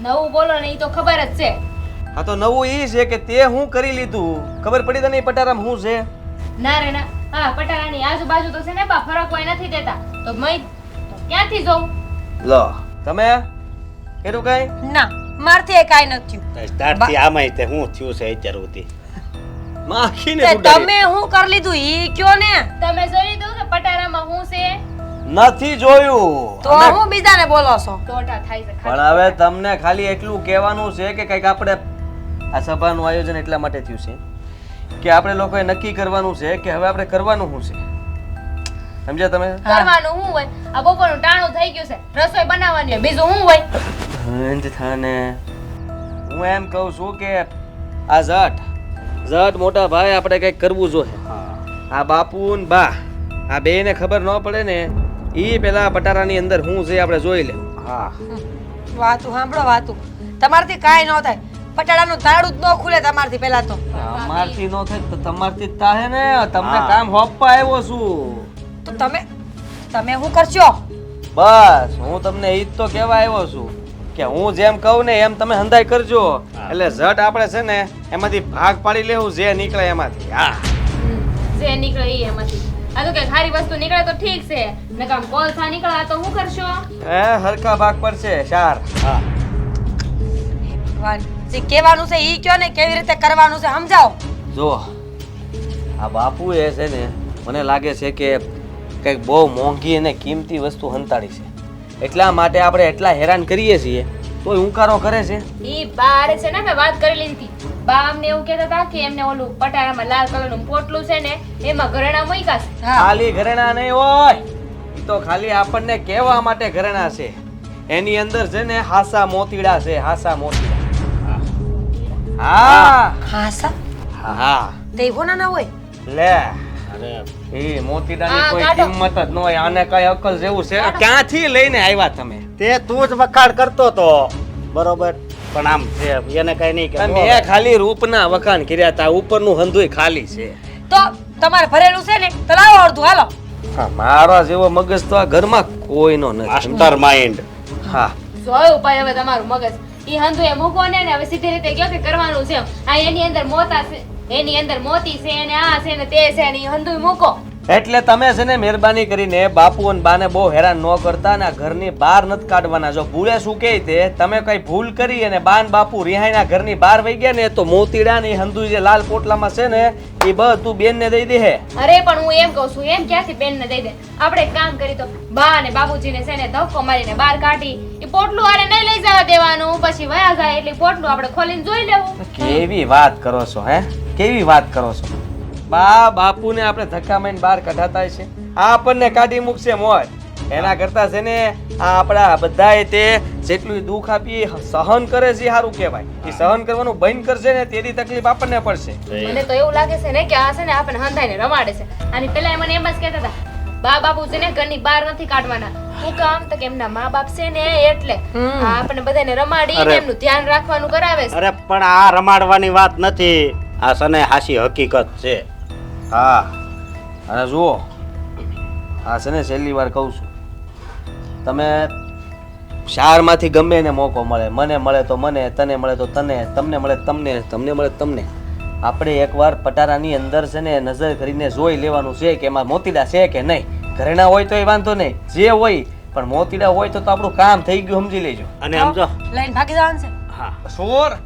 E: નવું બોલો ને એ તો ખબર જ છે.
F: હા તો નવું એ છે કે તે હું કરી લીધું. ખબર પડી તને એ પટારામાં શું છે?
E: ના રે ના. હા પટારાની આજુબાજુ તો છે ને બા ફરક કોઈ નથી દેતા તો મય તો ક્યાંથી જોઉં?
F: લો તમે એટલું કઈ
C: ના મારથી એ કાંઈ નથી થયું.
D: સ્ટાર્ટથી આમાંય તે શું થયું છે અત્યાર સુધી
F: માખીને
C: તે
F: ઉડાડી.
C: તમે શું કરી લીધું ઈ કયો ને.
E: તમે જોઈ લીધું કે પટારામાં શું છે?
F: નથી જોયું.
C: તો હું બીજાને બોલો છો.
E: ટોટા થાય છે
F: પણ હવે તમને ખાલી એટલું કહેવાનું છે કે કંઈક આપણે આ સભાનું આયોજન એટલા માટે થયું છે કે આપણે લોકોએ નક્કી કરવાનું છે કે હવે આપણે કરવાનું શું છે. સમજ્યા તમે?
E: કરવાનું શું હોય? આ બપોરનું ટાણું થઈ ગયું છે રસોઈ બનાવવાની હોય બીજું શું હોય?
F: હંજ થાને હું એમ કહું છું કે આ જટ મોટા ભાઈ આપણે કંઈક કરવું જોઈએ. આ બાપુ ને બા આ બેયને ખબર ન પડે ને ઈ પેલા પટારાની અંદર શું છે આપણે જોઈ લે.
D: હા
C: વાતું સાંભળો વાતું. તમારથી કાંઈ ન થાય. પટાડાનું તાળું જ ન ખુલે તમારથી પહેલા તો.
F: અમારથી નો થાય તો તમારથી જ થાહે ને. તમને કામ હોપવા આવ્યો છું.
C: તો તમે શું કરશો?
F: બસ હું તમને ઈ જ તો કહેવા આવ્યો છું કે હું જેમ કહું ને એમ તમે હંધાઈ કરજો. એટલે ઝટ આપણે છે ને એમાંથી ભાગ પાડી લેવું જે નીકળે એમાંથી. હા
E: જે નીકળે ઈ એમાંથી. આ તો કે ખારી વસ્તુ નીકળે તો ઠીક છે નકામ કોલસા નીકળે તો શું કરશો?
F: હરખા ભાગ પડશે ચાર.
D: હા
C: ભગવાન જે કહેવાનું છે ઈ કયો ને કેવી રીતે કરવાનું છે સમજાવો.
F: જો આ બાપુ એ છે ને મને લાગે છે કે કંઈક બહુ મોંઘી અને કિંમતી વસ્તુ હંતાડી છે એટલા માટે આપણે એટલા હેરાન કરીએ છીએ તોય હુંકારો કરે છે.
E: ઈ બારે છે ને મેં વાત કરી લીધી હતી. બા અમને એવું કહેતા હતા કે એમને ઓલું પટારામાં લાલ કલરનું પોટલું છે ને એમાં ઘરેણા મૂક્યા છે.
F: ખાલી ઘરેણા નહીં હોય ઈ તો ખાલી આપણને કહેવા માટે ઘરેણા છે. એની અંદર છે ને હાસા મોતીડા છે. હાસા મોતીડા. હા
C: હાસા
F: હા
C: દેવોના ના હોય.
F: લે
D: અરે
F: એ મોતીડાની
E: હા,
F: કોઈ
E: કાઢો.
F: કિંમત જ ન હોય. આને કઈ અક્કલ જેવું છે ક્યાંથી લઈને આવ્યા તમે?
D: તે તું જ વખાણ કરતો તો બરોબર પણ આમ છે એને કઈ નહીં કે
F: મેં ખાલી રૂપના વખાણ કર્યા હતા. ઉપરનું હંધુય ખાલી છે.
C: તો તમારે ભરેલું છે ને તો લાવો અડધું હાલો.
F: હા, મારા જેવો મગજ તો આ ઘરમાં કોઈનો નથી.
D: Master mind.
F: હા
E: જોયું ભાઈ હવે તમારું મગજ ઈ હંધુ એ મૂકો ને હવે સીધી રીતે કયો કે કરવાનું છે એમ. આ એની અંદર મોતા છે, એની અંદર મોતી છે અને આ છે ને તે છે ને ઈ હંધુ મૂકો.
F: એટલે તમે છે ને મહેરબાની કરીને બાપુ અને બાને બહુ હેરાન ન કરતા ને આ ઘરની બહાર નથી કાઢવાના. જો ભૂલે શું કહે તે તમે કઈ ભૂલ કરી અને બાન બાપુ રિહાઈના ઘરની બહાર વહી ગયા ને તો મોતીડા ને હંધુ જે લાલ પોટલામાં છે ને એ બધું બેનને દઈ દે.
E: અરે પણ હું એમ કહું છું, એમ ક્યાંથી બેનને દઈ દે? આપણે એક કામ કરી તો બા અને બાબુજીને છે ને ધક્કો મારીને બહાર કાઢી એ પોટલું આરે નહીં લઈ જવા દેવાનું, પછી વયા જાય એટલે પોટલું આપણે ખોલીને જોઈ લેવું.
F: કેવી વાત કરો છો હે? કેવી વાત કરો છો? બા બાપુને આપણે ધક્કા મારીને બહાર કઢાતા છે, આ આપણને કાઢી મૂકશે મોય. એના કરતા છે ને આ આપણા બધાએ તે જેટલું દુઃખ આપી સહન કરે છે સારું કહેવાય. એ સહન કરવાનું બંધ કરશે ને તેથી તકલીફ આપણને પડશે.
E: મને તો એવું લાગે છે ને કે આ છે ને આપણને હંધાઈને રમાડે છે. અને પેલા મને એમ જ કહેતા હતા બા બાપુ છે ને ઘરની બહાર નથી કાઢવાના. હું કામ તો કે એમના મા બાપ છે ને એટલે આ આપણને બધાને રમાડી એમનું ધ્યાન રાખવાનું કરાવે છે.
D: અરે પણ આ રમાડવાની વાત નથી, આ સને હાસી હકીકત છે.
F: હા અને જુઓ આ છે ને છેલ્લી વાર કહું છું, તમે શાળામાંથી ગમે એને મોકો મળે, મને મળે તો મને, તને મળે તો તને, તમને મળે તમને, તમને મળે તમને, આપણે એકવાર પટારાની અંદર છે ને નજર કરીને જોઈ લેવાનું છે કે એમાં મોતીડા છે કે નહીં. ઘરેણા હોય તો એ વાંધો નહીં, જે હોય પણ મોતીડા હોય તો આપણું કામ થઈ ગયું સમજી લેજો.
D: અને આમ જો
G: લઈને ભાગી જવાનું છે.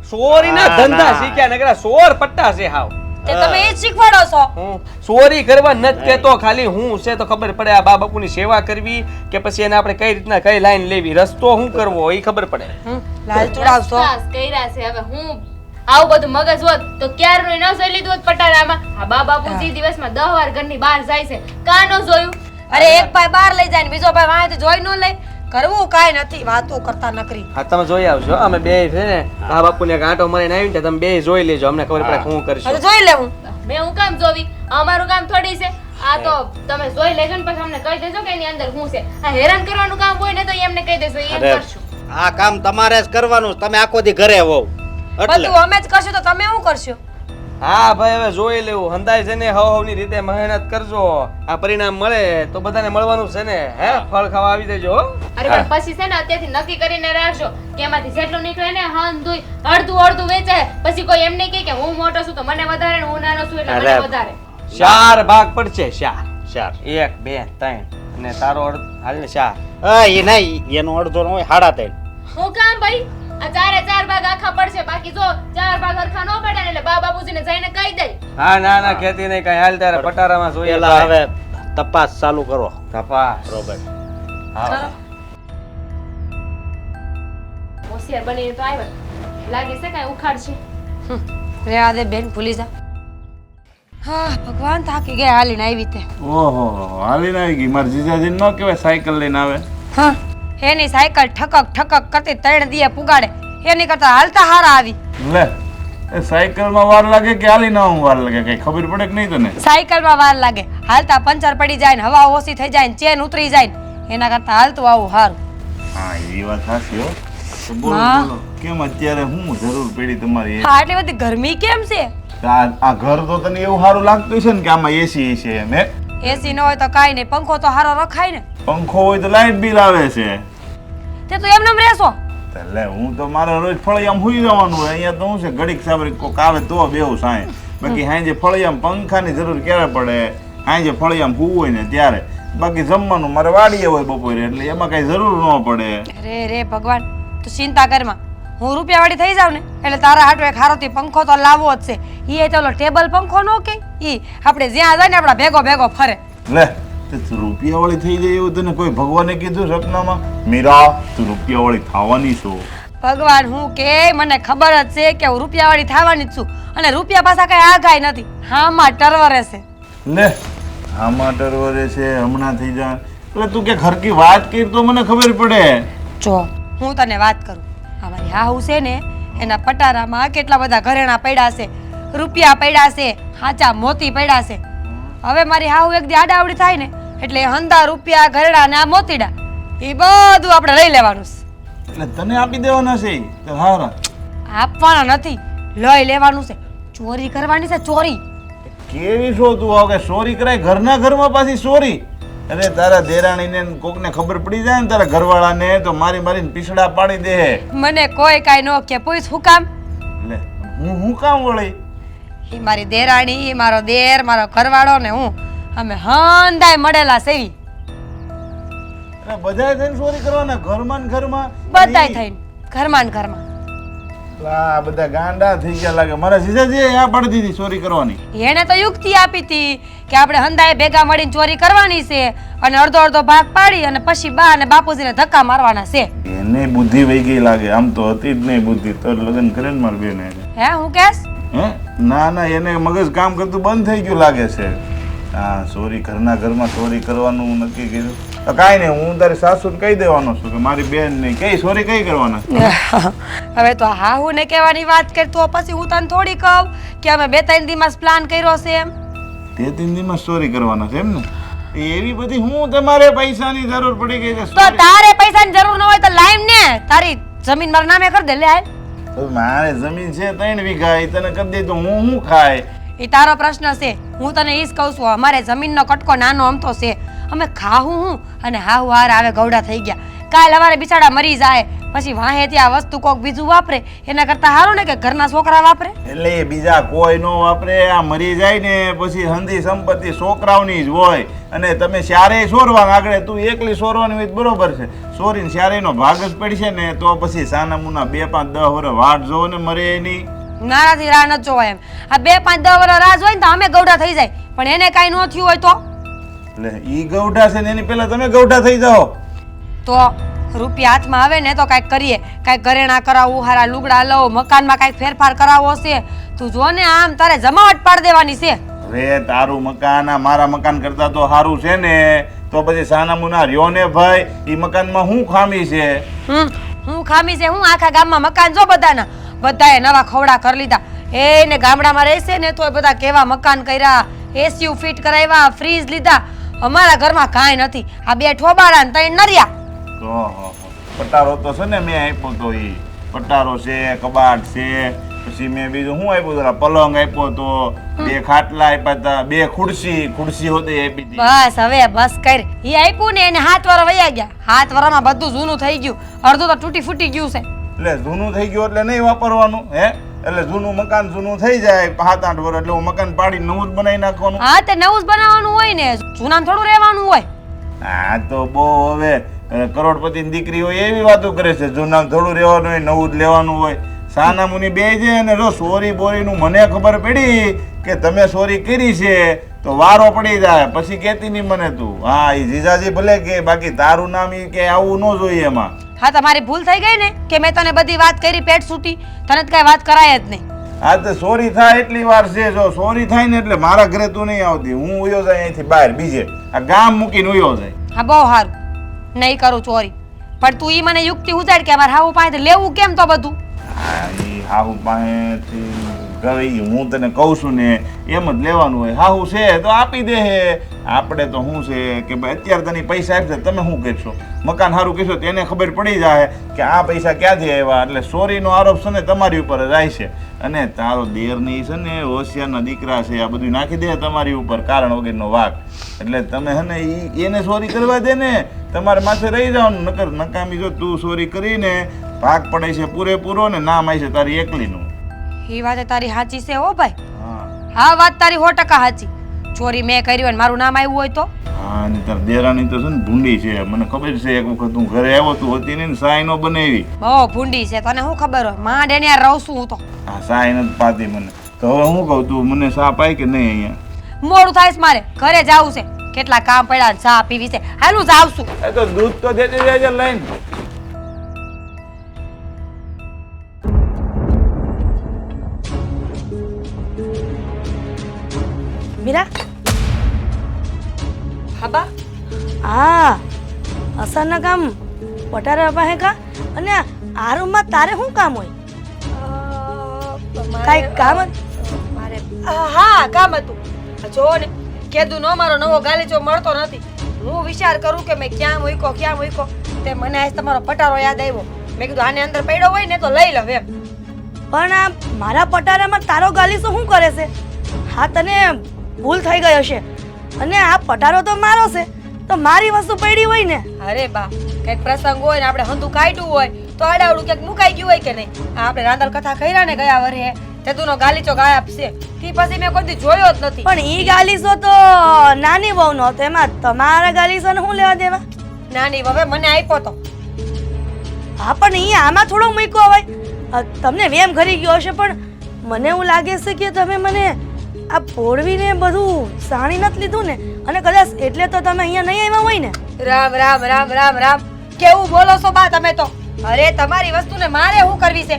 F: ચોરીના ધંધા શીખ્યા નકરા ચોર પટ્ટા છે હાવ.
G: તે તમે એ જ શીખવાડો છો.
F: હું ચોરી કરવા નથી કહેતો, ખાલી હું છે તો ખબર પડે આ બા બાપુની સેવા કરવી કે પછી એને આપણે કઈ રીતના કઈ લાઈન લેવી, રસ્તો શું કરવો એ ખબર પડે.
G: લાલ ચડાવશો.
E: બસ કર્યા છે. હવે હું આવું બધું મગજ હોત તો ક્યારનું ન જોઈ લીધું હોત પટારામાં. આ બા બાપુજી દિવસમાં 10 વાર ઘરની બહાર જાય છે, કાં ન જોયું?
G: અરે એક ભાઈ બહાર લઈ જાય ને બીજો ભાઈ વાંહે જોઈ ન લે. કરવું કાંઈ નથી, વાતો કરતા નકરી.
F: હા તમે જોઈ આવજો, અમે બે છે ને આ બાપુને આંટો મારીને આવીને તમે બે જોઈ લેજો, અમને ખબર પડે શું
G: હવે
F: કરશું.
G: જોઈ લેવું.
E: મેં હું કામ જોવી? અમારું કામ થોડી છે આ. તો તમે જોઈ લેજો ને પછી અમને કહી દેજો કે એની અંદર શું છે. આ હેરાન કરવાનું કામ હોય ને તો એમને કહી દેજો, એમ
D: અરે
E: કરશું.
D: આ કામ તમારે જ કરવાનું, તમે આખો દી ઘરે હોવ એટલે
G: બધું અમે જ કરશું તો તમે શું કરશો?
F: હા ભાઈ હવે જોઈ લેવું, હંધાય છે ને હવની રીતે મહેનત કરજો, આ પરિણામ મળે તો બધાને મળવાનું છે ને. હે ફળ ખાવા આવી દેજો હો.
E: અરે પણ પછી છે ને અત્યારથી નક્કી કરીને રાખજો કે એમાંથી જેટલું નીકળે ને હંધુય અડધું અડધું વેચાય. પછી કોઈ એમ નહીં કહે કે હું મોટો છું તો મને વધારે ને હું નાનો છું એટલે મને
D: અરે.
E: વધારે.
F: 4 ભાગ પડશે, 4
D: ચાર
F: 1 2 3 અને તારો હાલ ને 4.
D: હા એ નહીં, એનો અડધો ન હોય 3.5.
E: હું કામ ભાઈ આ 4 ભાગ આખા પડશે. બાકી જો 4 ભાગ હરખા ન પડે ને એટલે બા બાપુજીને જઈને કહી દે.
F: હા ના ના ખેતી નહીં કઈ, હાલ તારે પટારામાં જોઈએ.
D: પેલા હવે તપાસ ચાલુ કરો.
F: તપાસ
D: બરોબર.
F: હા
E: હોશિયાર બનીને તો આવ્યો, લાગે છે કાંઈ ઉખાડશે.
G: રેવા દે બેન, ભૂલી જા. હા ભગવાન થાકી ગયા હાલીને આવી તે.
H: ઓહો હાલીને આવી ગઈ. મારા જીજાજી ન કહેવાય સાયકલ લઈને આવે.
G: હા એની સાયકલ ઠકક ઠકક કરતી 3 દીએ પુગાડે, એની કરતા હાલતા હારા આવી.
H: લે એ સાયકલમાં વાર લાગે કે હાલીને આવવામાં વાર લાગે કઈ ખબર પડે કે નહીં તને?
G: સાયકલમાં વાર લાગે, હાલતા પંચર પડી જાય ને હવા ઓછી થઈ જાય ને ચેન ઉતરી જાય ને એના કરતા હાલતું આવું હારું.
H: હા એ વાત સાચી હો. તો બોલો
G: હા.
H: બોલો કેમ અત્યારે હું જરૂર પડી તમારી?
G: હા આટલી બધી ગરમી કેમ છે?
H: આ ઘર તો તને એવું સારું લાગતું છે ને કે આમાં એસી છે એમ હે?
G: એસી ન હોય તો કાંઈ નહીં, પંખો તો હારો રખાય ને.
H: પંખો હોય તો લાઈટ બિલ આવે છે.
G: તે તો એમને રહેશો.
H: એટલે હું તો મારે રોજ ફળિયામાં હુઈ જવાનું હોય. અહીંયા તો શું છે ઘડીક સાબરી કોક આવે તો બેહું સાંય. બાકી હાંજે ફળિયામાં પંખાની જરૂર ક્યારે પડે? હાંજે ફળિયામાં હુવું હોય ને ત્યારે. બાકી જમવાનું મારે વાડીએ હોય બપોરે એટલે એમાં કઈ જરૂર ન પડે.
G: અરે રે ભગવાન, તું ચિંતા કરમાં. હું રૂપિયાવાળી થઈ જાઉં ને એટલે તારા હાટો એક હારોથી પંખો તો લાવવો જ છે. ઈ તો ઓલો ટેબલ પંખો નો કે ઈ આપણે જ્યાં જાય ને આપણા ભેગો ભેગો ફરે.
H: લે તે રૂપિયાવાળી થઈ જાય એવું તને કોઈ ભગવાને કીધું સપનામાં? મીરા તું રૂપિયાવાળી થવાની છો.
G: ભગવાન હું કે મને ખબર જ છે કે હું રૂપિયાવાળી થવાની જ છું અને રૂપિયા પાછા કઈ આગાય નથી, હામાં ટરવરે છે.
H: લે આમાં ટરવરે છે હમણાં થઈ જાય. એટલે તું કે ઘરકી વાત કરી તો મને ખબર પડે.
G: જો હું તને વાત કરું, અમારી હાહુ છે ને એના પટારામાં કેટલા બધા ઘરેણા પડ્યા છે, રૂપિયા પડ્યા છે, હાચા મોતી પડ્યા છે. હવે મારી હાહુ એક દી આડાવડી થાય ને એટલે હંધા રૂપિયા ઘરેણા ને આ મોતીડા એ બધું આપણે લઈ લેવાનું છે.
H: એટલે તને આપી દેવાના છે ઈ? તો હારા
G: આપવાના નથી, લઈ લેવાનું છે. ચોરી કરવાની છે, ચોરી.
H: કેવી છો તું? હવે ચોરી કરાય ઘરના ઘરમાં પાછી ચોરી? અરે તારા દેરાણીને ને કોકને ખબર પડી જાય ને તારા ઘરવાળાને તો મારી મારીને પીસડા પાડી દે.
C: મને કોઈ કાંઈ ન કે પૂછ શું કામ?
H: લે હું કામ વળી?
C: ઈ મારી દેરાણી, ઈ મારો દેર, મારો ઘરવાળો ને હું અમે હંધાય મળેલા સેવી.
H: અરે બધાય થઈને ચોરી કરવાના ઘરમાં ને ઘરમાં?
C: બધાય થઈને ઘરમાં ને ઘરમાં.
H: આ બધા ગાંડા થઈ ગયા લાગે. મારા જીજાજીએ આ પાડી દીધી ચોરી કરવાની.
C: એને તો યુક્તિ આપી હતી કે આપણે હંધાએ ભેગા મળીને ચોરી કરવાની છે અને અડધો અડધો ભાગ પાડી અને પછી બા અને બાપુજીને ધક્કા મારવાના છે.
H: એને બુદ્ધિ વહી ગઈ લાગે. આમ તો હતી જ નહીં બુદ્ધિ. તો લગ્ન કરે ને મારી બેને.
C: હે હું કેસ?
H: હે ના ના, એને મગજ કામ કરતું બંધ થઈ ગયું લાગે છે. હા, ચોરી ઘરના ઘરમાં ચોરી કરવાનું નક્કી કર્યું. તો કાંઈ નહીં, હું તારી સાસુને કહી દેવાનો છું કે મારી બેન નહીં કઈ ચોરી કઈ કરવાના.
C: હવે તો હા હું ને કહેવાની વાત કરી તો પછી હું તને થોડી કહું કે અમે 2-3 દિવસ પ્લાન કર્યો છે એમ.
H: 2-3 દિવસ ચોરી કરવાના છે એમ ને? એવી બધી હું તમારે પૈસાની જરૂર પડી ગઈ છે.
C: તો તારે પૈસાની જરૂર ન હોય તો લાઈમ ને તારી જમીન મારા નામે કરી દે. લે હાલ.
H: તો મારે જમીન છે 3 વીઘા, એ તને કરી દે તો હું ખાય?
C: એ તારો પ્રશ્ન છે. હું તને ઈ જ કહું છું, અમારે જમીનનો કટકો નાનો અમથો છે. અમે ખાવું હું અને હાહુ હાર આવે ગૌડા થઈ ગયા. કાલ અમારે બિચારા મરી જાય પછી વાહે ત્યાં વસ્તુ કોક બીજું વાપરે એના કરતા સારું ને કે ઘરના છોકરા વાપરે.
H: એટલે એ બીજા કોઈ નો વાપરે. આ મરી જાય ને પછી હંધી સંપત્તિ છોકરાઓની જ હોય અને તમે ચારેય ચોરવાના. આગળ તું એકલી ચોરવાની હોય તો બરોબર છે. ચોરીને ચારેયનો ભાગ જ પડશે ને તો પછી સાના મુના 2-5-10 વર્ષ વાટ જોવો ને મરે એની.
C: નાનાથી રાહ ન જોવાય એમ. આ 2-5-10 વર્ષ રાહ જોઈ ને તો અમે ગૌડા થઈ જાય પણ એને કાંઈ ન થયું હોય તો
H: એટલે ઈ ગૌઢા છે ને એની પહેલા તમે ગૌઢા થઈ જાઓ.
C: તો રૂપિયા હાથમાં આવે ને તો કાંઈક કરીએ. કાંઈક ઘરેણા કરાવવું, હારા લુગડા લઉં, મકાનમાં કાંઈક ફેરફાર કરાવવો છે. તું જો ને આમ તારે જમાવટ પાડી દેવાની છે.
H: અરે તારું મકાન આ મારા મકાન કરતા તો સારું છે ને. તો પછી સાના મુના રહ્યો ને ભાઈ, ઈ મકાનમાં શું ખામી છે?
C: હું ખામી છે હું? આખા ગામમાં મકાન જો બધાએ નવા ખવડા કરી લીધા. એને ગામડામાં રહેશે ને તો બધા કેવા મકાન કર્યા, એસી ફિટ કરાવ્યા, ફ્રીજ લીધા. અમારા ઘરમાં કાંઈ નથી. આ 2 ઠોબાડા ને 3 નરિયા.
H: ઓહો, પટારો તો છે ને મેં આપ્યો તો. ઈ પટારો છે, કબાટ છે, પછી મેં બીજું શું આપ્યું જરા પલંગ આપ્યો તો, 2 ખાટલા આપ્યા હતા, 2 ખુરશી હોતી આપી હતી.
C: બસ હવે બસ કર. ઈ આપ્યું ને એને 7 વર્ષ વયા ગયા. 7 વર્ષમાં બધું જૂનું થઈ ગયું. અડધું તો તૂટી ફૂટી ગયું છે.
H: એટલે જૂનું થઈ ગયું એટલે નહીં વાપરવાનું હે? એટલે જૂનું મકાન જૂનું થઈ જાય 7-8 વર્ષ એટલે હું મકાન પાડી નવું જ બનાવી નાખવાનું.
C: હા તે નવું જ બનાવવાનું હોય ને, જૂનામાં થોડું રહેવાનું હોય.
H: હા તો બહુ હવે કરોડપતિની દીકરી હોય એવી વાતો કરે છે. જૂનામાં થોડું રહેવાનું હોય, નવું જ લેવાનું હોય. સાના મુની બે છે અને જો ચોરી બોરીનું મને ખબર પડી કે તમે ચોરી કરી છે તો વારો પડી જાય પછી કેતી નહીં મને તું. હા એ જીજાજી ભલે કે બાકી તારું નામ ઈ કે આવું ન જોઈએ એમાં.
C: હા તમારી ભૂલ થઈ ગઈ ને કે મેં તને બધી વાત કરી પેટ છૂટી. તને તો કઈ વાત કરાય જ નહીં.
H: હા તો ચોરી થાય એટલી વાર છે. જો ચોરી થાય ને એટલે મારા ઘરે તું નહીં આવતી. હું ઉયો જાય અહીંથી બહાર બીજે આ ગામ મૂકીને ઉયો જાય.
C: હા બહુ સારું, નહીં કરું ચોરી. પણ તું ઈ મને યુક્તિ ઉતાર કે અમારે હાવું પાસે લેવું કેમ તો બધું.
H: હા એ હાહુ પાસેથી ગઈ હું તને કહું છું ને એમ જ લેવાનું હોય. હાહુ છે તો આપી દે. આપણે તો શું છે કે ભાઈ અત્યારે તને પૈસા આપશે તમે શું કરશો? મકાન સારું કહેશો તો એને ખબર પડી જાય કે આ પૈસા ક્યાંથી આવ્યા. એટલે ચોરીનો આરોપ છે ને તમારી ઉપર જ આવે છે. અને તારો દેરની છે ને હોશિયારના દીકરા છે, આ બધું નાખી દે તમારી ઉપર કારણ વગરનો વાઘ. એટલે તમે છે ને એને ચોરી કરવા દે ને તમારે માથે રહી જવાનું. નકર નકામી જો તું ચોરી કરીને ભાગ પડે છે પૂરેપૂરો ને નામ આવી છે તારી એકલીનું.
C: એ વાત તારી સાચી છે હો ભાઈ.
H: હા
C: હા વાત તારી 100% સાચી. ચોરી મેં કરી હોય ને મારું નામ આવ્યું હોય તો?
H: હા ને તાર દેરાણી તો છે ને ભૂંડી છે. મને ખબર છે એક વખત હું ઘરે આવ્યો તું હતી ને સાય નો બનાવી.
C: બહુ ભૂંડી છે. તને શું ખબર હોય? માંડ એને રહું છું હું તો.
H: હા સાય નથી પાતી મને. તો હવે હું કહું તું મને સા પાય કે નહીં? અહીંયા
C: મોડું થાય છે મારે, ઘરે જાવું છે. કેટલા કામ પડ્યા ચા પીવી છે. હાલું જાવ છું.
H: એ તો દૂધ તો દેતી જાય લઈને.
G: મીરા,
C: હાબા
G: હા અસરના કામ પટારા પાસે કા અને આ રૂમમાં તારે શું કામ હોય? કાંઈ કામ
C: મારે હા કામ હતું. જો ને કીધું નો મારો નવો ગાલીચો મળતો નથી. હું વિચાર કરું કે મેં ક્યાં મૂક્યો. તે મને આજ તમારો પટારો યાદ આવ્યો. મેં કીધું આને અંદર પડ્યો હોય ને તો લઈ લઉં એમ.
G: પણ આ મારા પટારામાં તારો ગાલીસો શું કરે છે? હા તને ભૂલ થઈ ગઈ હશે. અને આ પટારો તો મારો છે તો મારી વસ્તુ પડી હોય ને.
C: અરે બા કઈક પ્રસંગ હોય ને આપણે હંધું કાઢ્યું હોય તો આડાવડું ક્યાંક મુકાઈ ગયું હોય કે નહીં. આ આપણે રાંદલ કથા કર્યા ને ગયા વરે જતુનો ગાલીચો ગાયબ છે તે પછી મેં કોઈ દી જોયો જ નથી.
G: પણ ઈ ગાલીસો તો નાની વહુનો હતો, એમાં તમારા ગાલીસો ને શું લેવા દેવા?
C: નાની હવે મને આપ્યો તો
G: હા પણ ઈ આમાં થોડો મૂક્યો હોય. તમને વેમ ઘરી ગયો હશે, પણ મને એવું લાગે છે કે તમે મને આ પોળવીને બધું સાણી નથી લીધું ને, અને કદાચ એટલે તો તમે અહીંયા નહીં આવ્યા હોય ને.
C: રામ રામ રામ રામ રામ કેવું બોલો છો બા તમે તો. અરે તમારી વસ્તુને મારે શું કરવી છે?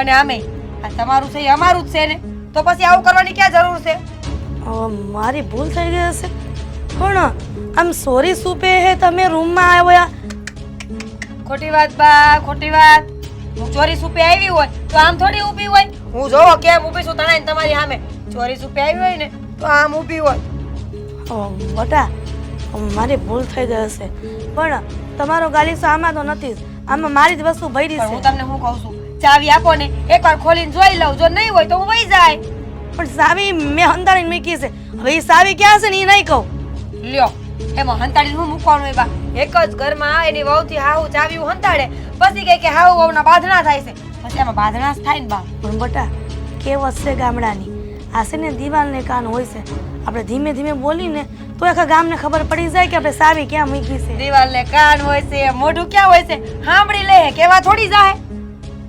C: અને આમે આ તમારું છે એ અમારું જ છે ને, તો પછી આવું કરવાની ક્યાં જરૂર છે?
G: મારી ભૂલ થઈ ગઈ હશે, પણ આમ સોરી સુપે હે તમે રૂમમાં આવ્યા.
C: ખોટી વાત બા ખોટી વાત. હું ચોરી સુપે આવી હોય તો આમ થોડી ઊભી હોય. હું જોવો કેમ ઊભી છું તણાઈને તમારી સામે. ચોરી સુપે આવી હોય ને તો આમ ઊભી હોય.
G: બટા મારી ભૂલ થઈ ગઈ હશે, પણ તમારો ગાલીસો આમાં તો નથી જ. આમાં મારી જ વસ્તુ ભરી
C: પણ હું
G: છે.
C: તમને શું કહું છું, ચાવી આપો ને એકવાર ખોલીને જોઈ લઉં, જો નહીં હોય તો હું વહી જાય.
G: પણ સાવી મેં હંતાડીને મૂકી છે, હવે એ સાવી ક્યાં છે ને એ નહીં કહું.
C: લ્યો એમાં હંતાડીને હું મૂકવાનું હોય બા? એક જ ઘરમાં એની વહુથી હાહુ ચાવી હંતાડે પછી કહે કે હાહુ વહુના બાંધણા થાય છે, પછી એમાં બાંધણા જ થાય ને બા.
G: પણ બટા કેવત છે ગામડાની, આ છે ને દિવાલને કાન હોય છે. આપણે ધીમે ધીમે બોલીને તો આખા ગામને ખબર પડી જાય કે આપણે સાવી ક્યાં મૂકી છે.
C: દિવાલને કાન હોય છે, મોઢું ક્યાં હોય છે, સાંભળી લે કેવા થોડી જાય.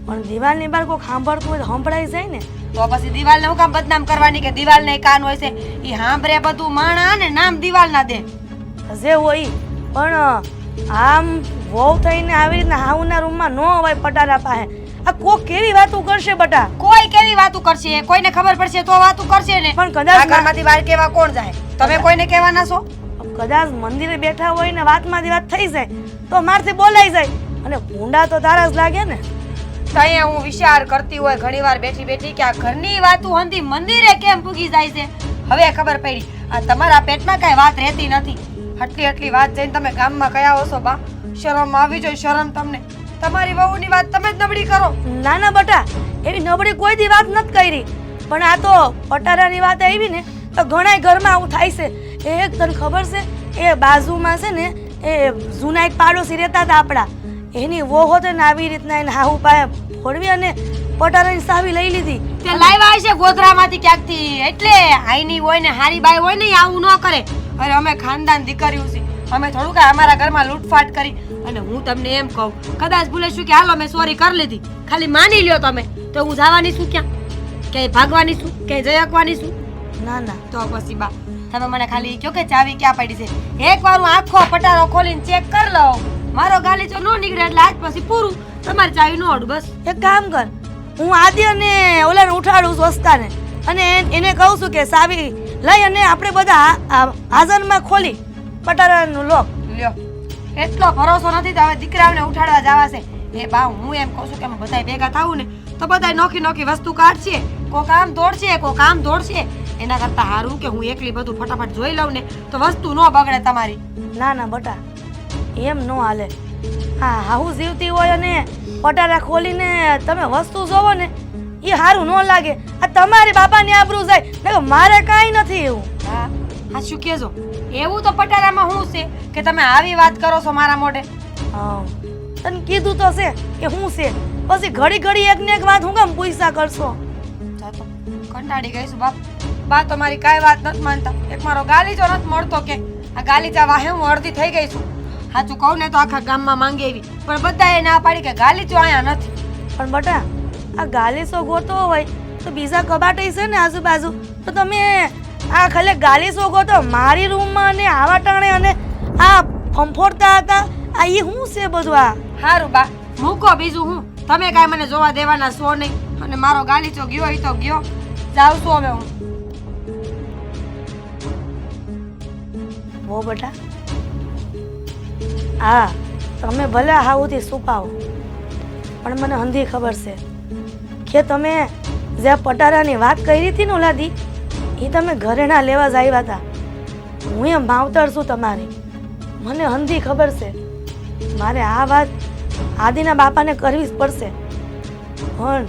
G: પણ દિવાલની બહાર કોઈ સાંભળતું હોય તો સંભળાઈ જાય ને.
C: તો પછી દિવાલને હું કામ બદનામ કરવાની કે દિવાલને કાન હોય છે? ઈ સાંભળે બધું માણા ને નામ દિવાલ ના દે.
G: જે હોય ઈ. પણ આમ વહુ થઈને આવી રીતના હાઉના રૂમમાં ન હોય પટારા પાસે. આ કોક કેવી વાતો કરશે બટા?
C: કોઈ કેવી વાતું કરશે? કોઈને ખબર પડશે તો વાતું કરશે ને.
G: પણ કદાચ
C: આ ઘરમાંથી બહાર કેવા કોણ જાય? તમે કોઈને કહેવાના છો?
G: કદાચ મંદિરે બેઠા હોય ને વાતમાંથી વાત થઈ જાય તો મારથી બોલાઈ જાય, અને ભૂંડા તો તારા જ લાગે ને.
C: ત્યાં હું વિચાર કરતી હોય ઘણીવાર બેઠી બેઠી કે આ ઘરની વાતું હંધી મંદિરે કેમ પૂગી જાય છે. હવે ખબર પડી આ તમારા પેટમાં કઈ વાત રહેતી નથી. આટલી વાત જઈને તમે ગામમાં કયા હશો બા? શરમ આવી જોઈએ, શરમ તમને. તમારી વહુની વાત તમે જ નબળી કરો.
G: ના ના બટા, એવી નબળી કોઈ દી વાત નથી કરી, પણ આ તો પટારાની વાત આવી ને તો ઘણાય ઘરમાં આવું થાય છે. એક તને ખબર છે, એ બાજુમાં છે ને એ જૂના એક પાડોશી રહેતા હતા આપણા, એની વહુ હોતે ને આવી રીતના એને હાહુ પાયા ફોડવી અને પટારાની સાવી લઈ લીધી.
C: તે લાવ્યા હશે ગોધરામાંથી ક્યાંકથી, એટલે આઈની હોય ને હારી બાઈ હોય ને આવું ન કરે. અરે અમે ખાનદાન દીકરીઓ છે, અમે થોડું કાંઈ અમારા ઘરમાં લૂંટફાટ કરી. અને હું તમને એમ કહું, કદાચ ભૂલે શું કે હાલો મેં સોરી કરી લીધી, ખાલી માની લ્યો તમે, તો હું જવાની છું ક્યાં? ક્યાંય ભાગવાની છું? ક્યાંય જયકવાની છું?
G: ના ના
C: તો પછી બા તમે મને ખાલી કહો કે ચાવી ક્યાં પડી છે. એકવાર હું આખો પટારો ખોલીને ચેક કરી લઉં, મારો ગાલીચો ન નીકળે એટલે આજ પછી પૂરું, તમારી ચાવી નો અડું. બસ
G: એક કામ કર, હું આદિ અને ઓલાને ઉઠાડું છું વસ્તાને, અને એને કહું છું કે સાવી લઈ અને આપણે બધા હાજરમાં ખોલી પટારાનું લોક.
C: લ્યો એટલો ભરોસો નથી તો હવે દીકરાઓને ઉઠાડવા જવા છે. એ બા હું એમ કહું છું કે અમે બધાય ભેગા થાવું ને તો બધાય નોખી નોખી વસ્તુ કાઢશે, કોક આમ દોડશે કોક આમ દોડશે. એના કરતા સારું કે હું એકલી બધું ફટાફટ જોઈ લઉં ને તો વસ્તુ ન બગડે તમારી.
G: ના ના બટા, એમ ન હાલે. હા હાહુ જીવતી હોય અને પટારા ખોલીને તમે વસ્તુ જોવો ને એ સારું ન લાગે. આ તમારી બાપાની આબરૂ જાય ને, મારે કાંઈ નથી એવું.
C: હા હા શું કહેજો? એવું તો પટારામાં શું છે કે તમે આવી વાત કરો છો મારા મોઢે?
G: હા તને કીધું તો છે કે હું છે, પછી ઘડી ઘડી એક ને એક વાત હું કેમ પૂછા કરશો?
C: જાતો કંટાળી ગઈ છું બાપ. બા તો મારી કાંઈ વાત નથી માનતા. એક મારો ગાલીચો નથી મળતો કે આ ગાલીચા વાહે હું અડધી થઈ ગઈ છું. સાચું કહું ને તો આખા ગામમાં માંગે એવી, પણ બધાએ ના પાડી કે ગાલીચો અહીંયા નથી.
G: પણ બટા આ ગાલીસો ગોતો હોય તો બીજા કબાટ છે ને આજુબાજુ, તો તમે આ ખાલી ગાલીસો ગોતો મારી રૂમમાં અને આવા ટાણે અને આ ફંફોડતા હતા. આ ઈ શું છે બધું? આ
C: હારું બા મૂકો બીજું હું, તમે કાંઈ મને જોવા દેવાના છો નહીં. અને મારો ગાલીચો ગયો એ તો ગયો, જાઉં છું હવે હું.
G: વો બટા, હા તમે ભલે હાઉથી છુપાવો, પણ મને હંધી ખબર છે કે તમે જે પટારાની વાત કરી હતી ને ઓલાદી, એ તમે ઘરેણા લેવા જ આવ્યા હતા. હું એમ માવતર છું તમારી, મને હંધી ખબર છે. મારે આ વાત આદિના બાપાને કરવી જ પડશે, પણ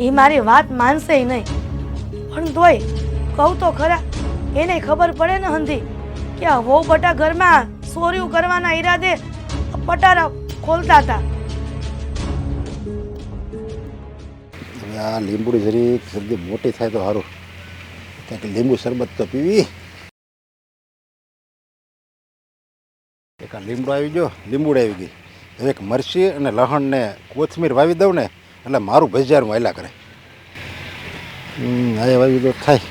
G: એ મારી વાત માનશે નહીં. પણ તોય કહું તો ખરા, એને ખબર પડે ને હંધી કે આ વહુ બટા ઘરમાં ચોરીઓ કરવાના ઈરાદે પટારા ખોલતા હતા.
A: હવે આ લીંબુડી જરીક જલ્દી મોટી થાય તો સારું, કારણ કે લીંબુ શરબત તો પીવી. એક આ લીમડો આવી ગયો, લીંબુડી આવી ગઈ. હવે એક મરચી અને લહણ ને કોથમીર વાવી દઉં ને એટલે મારું ભજીયાનું હાલ્યા કરે. હવે વાવી દો થાય.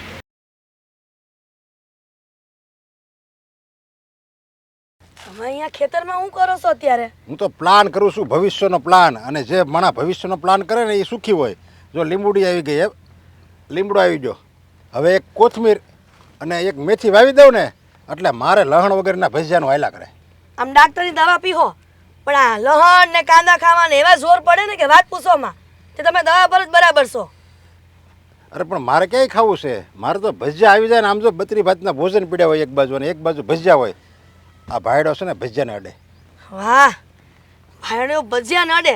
G: તમે અહીંયા ખેતરમાં શું કરો છો અત્યારે?
A: હું તો પ્લાન કરું છું, ભવિષ્યનો પ્લાન. અને જે માણસ ભવિષ્યનો પ્લાન કરે ને એ સુખી હોય. જો લીંબુડી આવી ગઈ, એમ લીમડો આવી ગયો. હવે એક કોથમીર અને એક મેથી વાવી દઉં ને એટલે મારે લહણ વગરના ભજીયાનું હાલ્યા કરે.
G: આમ ડાક્ટરની દવા પીહો, પણ આ લહણ ને કાંદા ખાવાને એવા જોર પડે ને કે વાત પૂછોમાં, તે તમે દવા પર જ બરાબર છો.
A: અરે પણ મારે ક્યાંય ખાવું છે? મારે તો ભજીયા આવી જાય ને આમ જો બત્રી ભાતના ભોજન પીડ્યા હોય એક બાજુ અને એક બાજુ ભજીયા હોય. આ ભાયડો છે ને ભજીયાને અડે.
G: વાહ, ભાઈઓ ભજીયા ન અડે,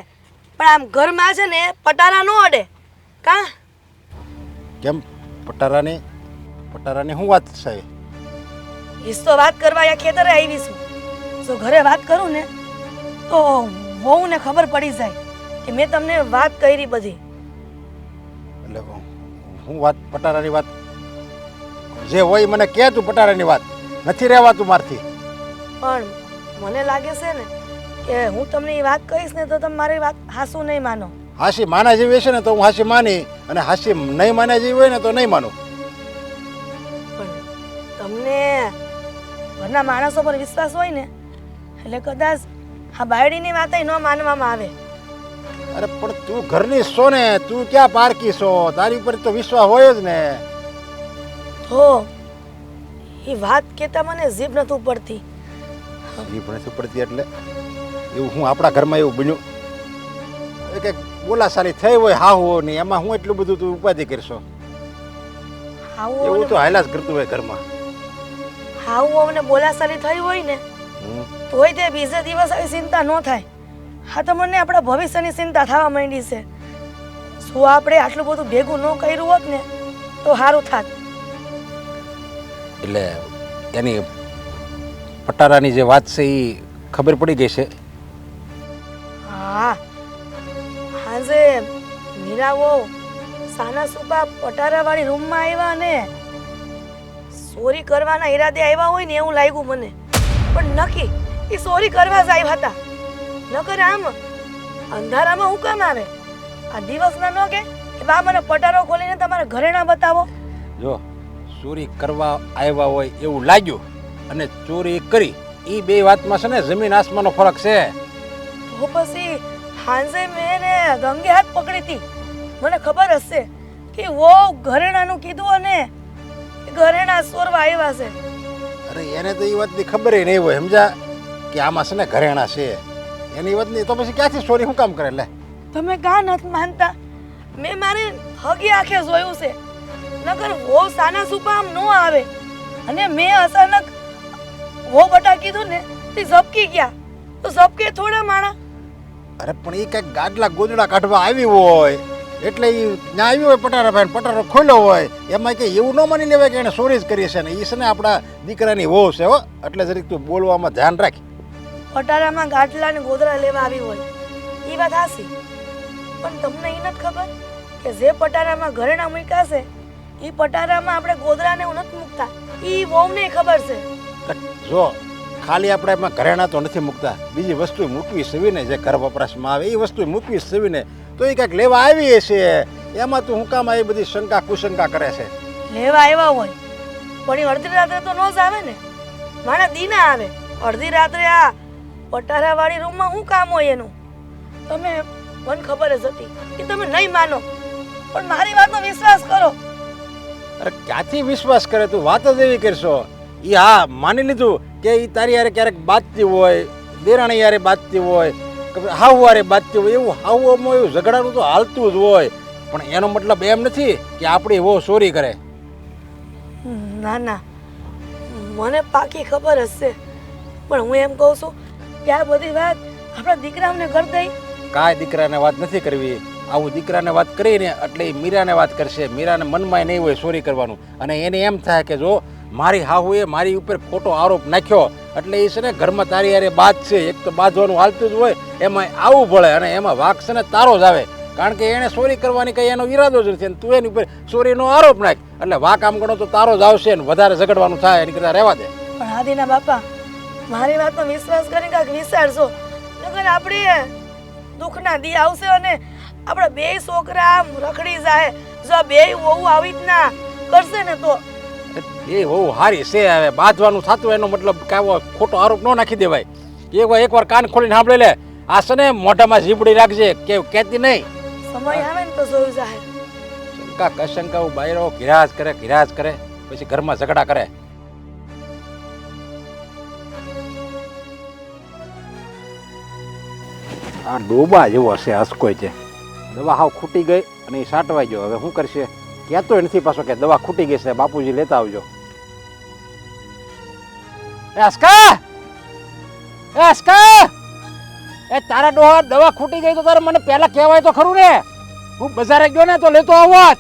G: પણ આમ ઘરમાં છે ને પટારા નો અડે કા?
A: કેમ પટારાની શું વાત છે?
G: ઈસ તો વાત કરવા યા ખેતરે આવી છું. જો ઘરે વાત કરું ને તો વહુને ખબર પડી જાય કે મેં તમને વાત કરી બધી.
A: એટલે હું વાત પટારાની વાત જે હોય મને કહે તું. પટારાની વાત નથી રહેવાતું મારથી.
G: પણ મને લાગે છે ને કે હું તમને એ વાત કહીશ ને તો તમે મારી વાત હાસું નહીં માનો.
A: હાસી માના જેવી હશે ને તો હું હાસી માની, અને હાસી નહીં માના જેવી હોય ને તો નહીં માનું.
G: પણ તમને ઘરના માણસો પર વિશ્વાસ હોય ને એટલે કદાચ આ બાયડીની વાત ન માનવામાં આવે.
A: અરે પણ તું ઘરની છો ને, તું ક્યાં પારકી છો? તારી ઉપર તો વિશ્વાસ હોય જ ને.
G: તો એ વાત કહેતા મને જીભ નથી પડતી.
A: જીભ નથી પડતી એટલે એવું હું આપણા ઘરમાં એવું બન્યું કે બોલાશાલી થઈ હોય હાહુ ને એમાં હું એટલું બધું તું ઉપાધિ કરશો? એવું તો હાયલા જ કરતું હોય ઘરમાં.
G: હાવું અમને બોલાશાલી થઈ હોય ને તોય તે બીજે દિવસ આવી ચિંતા ન થાય. હા તો મને આપણા ભવિષ્યની ચિંતા થવા માંડી છે. શું આપણે આટલું બધું ભેગું ન કર્યું હોત ને તો સારું થાત.
A: એટલે એની પટારાની જે વાત છે એ ખબર પડી ગઈ છે.
G: હા, હાજે મીરા વહુ સાના સુપા પટારાવાળી રૂમમાં આવ્યા ને ચોરી કરવાના ઈરાદે આવ્યા હોય ને એવું લાગ્યું મને. પણ નક્કી એ ચોરી કરવા જ આવ્યા હતા. નકર આમ અંધારામાં હું કામ આવે? આ દિવસના ન કે બા મને પટારો ખોલીને તમારા ઘરેણા બતાવો.
A: જો ચોરી કરવા આવ્યા હોય એવું લાગ્યું અને ચોરી કરી, એ બે વાતમાં છે ને જમીન આસમાનનો ફરક છે.
G: તો પછી હાંજે મેં ને ગંગે હાથ પકડી હતી. મને ખબર હશે કે વો ઘરેણાનું કીધું અને ઘરેણા ચોરવા આવ્યા છે.
A: અરે એને તો એ વાતની ખબર નહીં હોય, સમજા કે આમાં છે ને ઘરેણા છે. એની વાતની તો પછી ક્યાંથી ચોરી શું કામ કરે? લે
G: તમે કાં નથી માનતા? મેં મારી હગી આંખે જોયું છે. નકર વો સાના સુપા આમ ન આવે. અને મેં અચાનક વો બટા કીધું ને તે ઝબકી ગયા. તો ઝબકે થોડા માણા.
A: અરે પણ એ કંઈક ગાડલા ગોદડા કાઢવા આવી હોય એટલે એ ત્યાં આવી હોય પટારા ભાઈ, પટારો ખોલ્યો હોય એમાં કંઈ એવું ન માની લેવાય કે એને ચોરી જ કરી છે. ને એ છે ને આપણા દીકરાની વહુ છે હો, એટલે જરીક તું બોલવામાં ધ્યાન રાખ.
G: પટારામાં ગાટલા ને ગોદડા લેવા આવી હોય એ વાત હાસી, પણ તમને એ નથી ખબર કે જે પટારામાં ઘરેણા મૂક્યા છે એ પટારામાં આપણે ગોદડાને એવું નથી મૂકતા. એ વહુને ખબર છે.
A: જો ખાલી આપણે એમાં ઘરેણા તો નથી મૂકતા, બીજી વસ્તુ મૂકવી સવીને જે ઘર વપરાશમાં આવે એ વસ્તુ મૂકવી સવીને તો એ કંઈક લેવા આવી છે. એમાં તું હું કામ આવી બધી શંકા કુશંકા કરે છે?
G: લેવા આવ્યા હોય પણ એ અડધી રાત્રે તો ન જ આવે ને. મારા દીના આવે અડધી રાત્રે. આ પટારાવાળી રૂમમાં શું કામ હોય એનું? તમે મને ખબર જ હતી કે તમે નહીં માનો, પણ મારી વાતનો વિશ્વાસ કરો.
A: અરે ક્યાંથી વિશ્વાસ કરે? તું વાત જ એવી કરશો. એ હા માની લીધું કે એ તારી યારે ક્યારેક બાજતી હોય, દેરાણી યારે બાજતી હોય, હાવ વારે બાજતી હોય, એવું હાવમાં એવું ઝઘડાનું તો હાલતું જ હોય. પણ એનો મતલબ એમ નથી કે આપણી વહુ ચોરી કરે.
G: ના ના, મને પાકી ખબર હશે, પણ હું એમ કહું છું કે આ બધી વાત આપણા દીકરાને કર દઈ.
A: કાંઈ દીકરાને વાત નથી કરવી. આવું દીકરાને વાત કરીને એટલે એ મીરાને વાત કરશે. મીરાને મનમાં નહીં હોય ચોરી કરવાનું, અને એને એમ થાય કે જો
I: મારી હાહુએ મારી ઉપર ખોટો આરોપ નાખ્યો એટલે એ છે ને ઘરમાં તારી હારે બાદ છે. એક તો બાંધવાનું હાલતું જ હોય, એમાં આવવું પડે અને એમાં વાક છે ને તારો જ આવે, કારણ કે એણે ચોરી કરવાની કંઈ એનો ઈરાદો જ નથી અને તું એની ઉપર ચોરીનો આરોપ નાખ એટલે વાક આમ ગણો તો તારો જ આવશે ને વધારે ઝઘડવાનું થાય એની કરતાં રહેવા દે.
G: પણ આદિના બાપા મારી વાતનો વિશ્વાસ કરીને કાંઈક વિચારશો, નકર આપણે દુઃખના દી આવશે અને આપણા બે છોકરા આમ રખડી જાય. જો આ બે વહુ આવી જ ના કરશે ને તો
I: એ બહુ સારી છે. હવે બાંધવાનું થતું એનો મતલબ કાવો ખોટો આરોપ ન નાખી દેવાય. એકવાર કાન ખોલીને સાંભળી લે, આ છે ને મોઢામાં ઝીપડી રાખજે કે કહેતી નહીં.
G: સમય આવે ને તો જોયું જાય.
I: શંકા કશંકા બાયરો ઘિરાજ કરે પછી ઘરમાં ઝઘડા કરે. આ ડોબા જેવો હશે હસકોય છે. દવા હાવ ખૂટી ગઈ અને એ સાટવાઈ ગયો. હવે શું કરશે? કહેતોય નથી પાછો કે દવા ખૂટી ગઈ છે, બાપુજી લેતા આવજો. એ તારા ડોહા દવા ખૂટી ગઈ તો તારે મને પહેલા કહેવાય તો ખરું ને. હું બજારે ગયો ને તો લેતો આવત.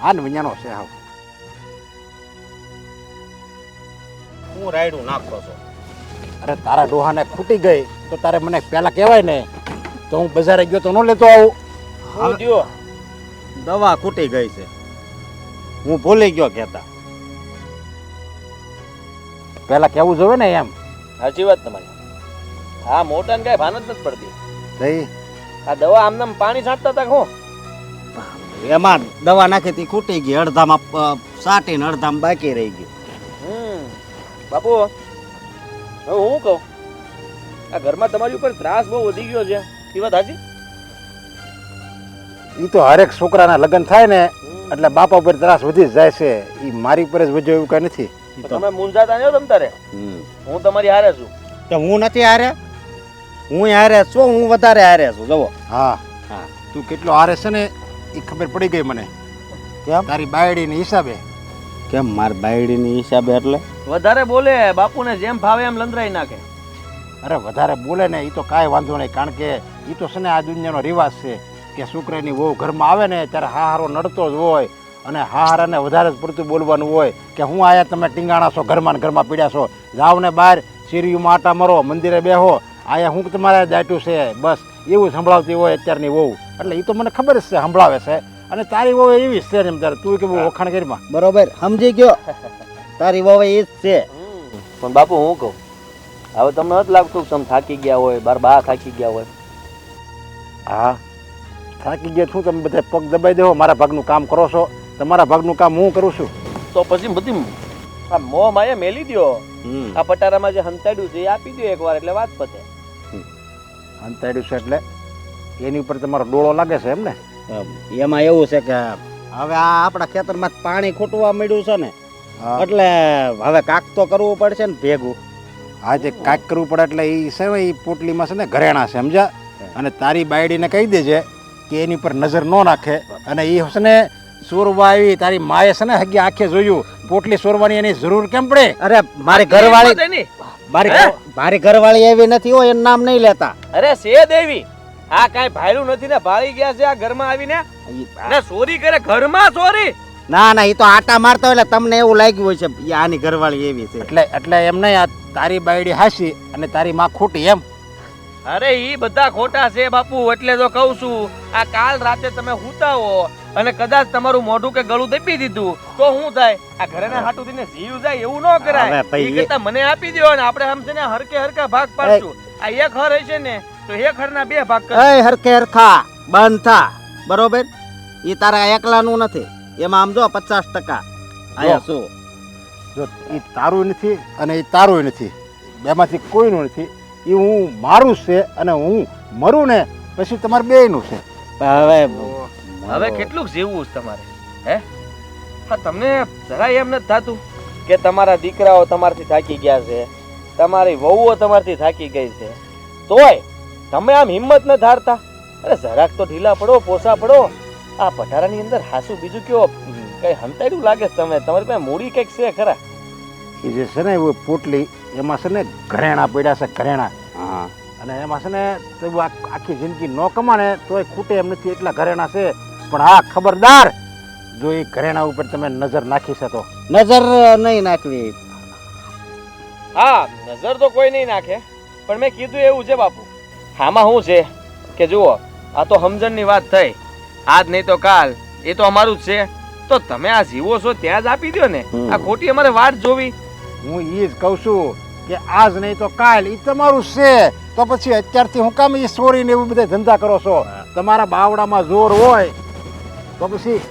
I: હા ને વિඥાનો છે હાવ.
D: હું રાયડું નાખો છો.
I: અરે તારા ડોહાને ખૂટી ગઈ તો તારે મને પહેલા કહેવાય ને, તો હું બજારે ગયો તો ન લેતો આવું.
D: હું દ્યો દવા ખૂટી ગઈ છે, હું ભૂલી ગયો કહેતા.
I: પહેલા કહેવું જોવે ને એમ.
F: સાચી વાત તમારી. હા મોટાને કાંઈ ભાન જ નથી પડતી.
I: થઈ
F: આ દવા આમને પાણી છાંટતા હતા હું
D: એમાં દવા નાખી હતી ખૂટી ગઈ, અડધામાં સાટીને અડધામાં બાકી રહી ગયું.
F: બાપુ હવે હું કહું, આ ઘરમાં તમારી ઉપર ત્રાસ બહુ વધી ગયો છે, એ વાત સાચી?
I: એ તો હરેક છોકરાના લગ્ન થાય ને એટલે બાપા ઉપર ત્રાસ વધી જ જાય છે. એ મારી ઉપર જ વધ્યો એવું કઈ નથી.
F: તો તમે મૂંઝાતા નહીં હો તમ તારે. હું તમારી હારે છું.
D: તો હું નથી હારે, હું હારે છું, હું વધારે હારે છું. જુઓ
I: હા હા, તું કેટલો હારે છે ને એ ખબર પડી ગઈ મને. કેમ? તારી બાયડીની હિસાબે.
D: કેમ માર બાયડીની હિસાબે એટલે?
F: વધારે બોલે, બાપુને જેમ ભાવે એમ લંદરાઈ નાખે.
I: અરે વધારે બોલે ને એ તો કાંઈ વાંધો નહીં, કારણ કે એ તો છે ને આ દુનિયાનો રિવાજ છે કે છોકરાની વહુ ઘરમાં આવે ને ત્યારે હાહારો નડતો જ હોય અને હાહારાને વધારે જ પડતું બોલવાનું હોય કે હું આયા તમે ટીંગાણા છો, ઘરમાં ને ઘરમાં પીડ્યા છો, જાઓ ને બહાર શેરીઓમાં આટા મરો, મંદિરે બેહો, આયા હું તમારે દાટ્યું છે, બસ એવું સંભળાવતી હોય અત્યારની વહુ. એટલે એ તો મને ખબર જ છે સંભળાવે છે અને તારી વહુ એવી જ છે. એમ તારે તું કે બહુ વખાણ કરીમાં.
D: બરોબર સમજી ગયો, તારી વહુ એ જ છે.
F: પણ બાપુ હું કહું, હવે તમને નથી લાગતું કે તમે થાકી ગયા હોય, બા થાકી ગયા હોય?
I: હા થાકી ગયા છું. તમે બધા પગ દબાઈ દેવો, મારા ભાગનું કામ કરો છો, તમારા ભાગનું કામ હું કરું છું.
F: તો પછી બધી આ મોહ માયા મેલી દો. આ પટારામાં જે હંતાડ્યું છે એ આપી દો એકવાર એટલે વાત પતે.
I: હંતાડ્યું છે એટલે એની ઉપર તમારો ડોળો લાગે છે એમ ને?
D: એમાં એવું છે કે હવે આ આપણા ખેતરમાં પાણી ખૂટવા મળ્યું છે ને, એટલે હવે કાક તો કરવું પડશે ને ભેગું.
I: આજે કાંઈક કરવું પડે એટલે એ છે ને એ પોટલીમાં છે ને ઘરેણા છે સમજા. અને તારી બાયડીને કહી દેજે કે એની પર નજર ન નાખે. અને એ છે ને સોરવા આવી તારી માએ છે ને હગી આંખે જોયું, પોટલી સોરવાની એની જરૂર કેમ પડે?
D: અરે મારી ઘરવાળી મારી ઘરવાળી એવી નથી હોય, એનું નામ નહીં લેતા.
F: અરે છે દેવી, આ કાંઈ ભાયલું નથી ને ભાળી ગયા છે આ ઘરમાં આવીને ને ચોરી કરે ઘરમાં ચોરી.
D: ના ના, એ તો આટા મારતા હોય એટલે તમને એવું લાગ્યું હોય છે કે આની ઘરવાળી એવી છે.
I: એટલે એમ નહીં, આ તારી બાયડી હાસી અને તારી માં ખોટી એમ.
F: અરે ઈ બધા ખોટા છે બાપુ, એટલે તો કહું છું. આ કાલ રાતે તમે હુતા હો અને કદાચ તમારું મોઢું કે ગળું દબી દીધું તો શું થાય? આ ઘરેના હાટુ થઈને જીવ જાય એવું ન કરાય.
D: હવે ભાઈ,
F: ઈ કરતા મને આપી દો ને આપણે આમ છે ને હરકે હરકા ભાગ પાડશું. આ એક હર હશે ને તો એક હરના બે ભાગ કરશું.
D: એ હરખે હરખા બંધ થા, બરોબર? એ તારા એકલાનું નથી, એમાં આમ જો 50% આયા શું
I: જો એ તારું નથી અને એ તારું નથી, બેમાંથી કોઈનું નથી. એ હું મારું છે અને હું મરું ને પછી તમારે બેયનું છે.
F: હવે કેટલું જીવવું છે તમારે? હે હા, તમને જરાય એમ નથી થતું કે તમારા દીકરાઓ તમારથી થાકી ગયા છે, તમારી વહુઓ તમારથી થાકી ગઈ છે, તોય તમે આમ હિંમત ન ધારતા? અરે જરાક તો ઢીલા પડો, પોસા પડો. આ પટારાની અંદર હાસુ બીજું કયો કઈ હંતાડ્યું લાગે છે તમે? તમારી પાસે મૂડી કઈક છે ખરા?
I: એ જે છે ને એ પોટલી એમાં છે ને ઘરેણા પડ્યા છે, ઘરેણા. અને એમાં છે ને તો આખી જિંદગી ન કમાણે તોય ખૂટે એમ નથી એટલા ઘરેણા છે. પણ હા ખબરદાર, જો એ ઘરેણા ઉપર તમે નજર નાખી છે તો
D: નજર નહીં નાખવી.
F: હા નજર તો કોઈ નહીં નાખે, પણ મેં કીધું એવું છે બાપુ. આમાં શું છે કે જુઓ, આ તો સમજણની વાત થઈ. આજ નહીં તો કાલ એ તો અમારું જ છે. તો તમે આ જીવો છો ત્યાં જ આપી દો ને. આ ખોટી અમારે વાટ જોવી.
I: હું એ જ કહું છું કે આજ નહીં તો કાલ એ તમારું છે. તો પછી અત્યારથી હું કામ એ ચોરી ને એવું બધા ધંધા કરો છો? તમારા બાવડામાં જોર હોય તો પછી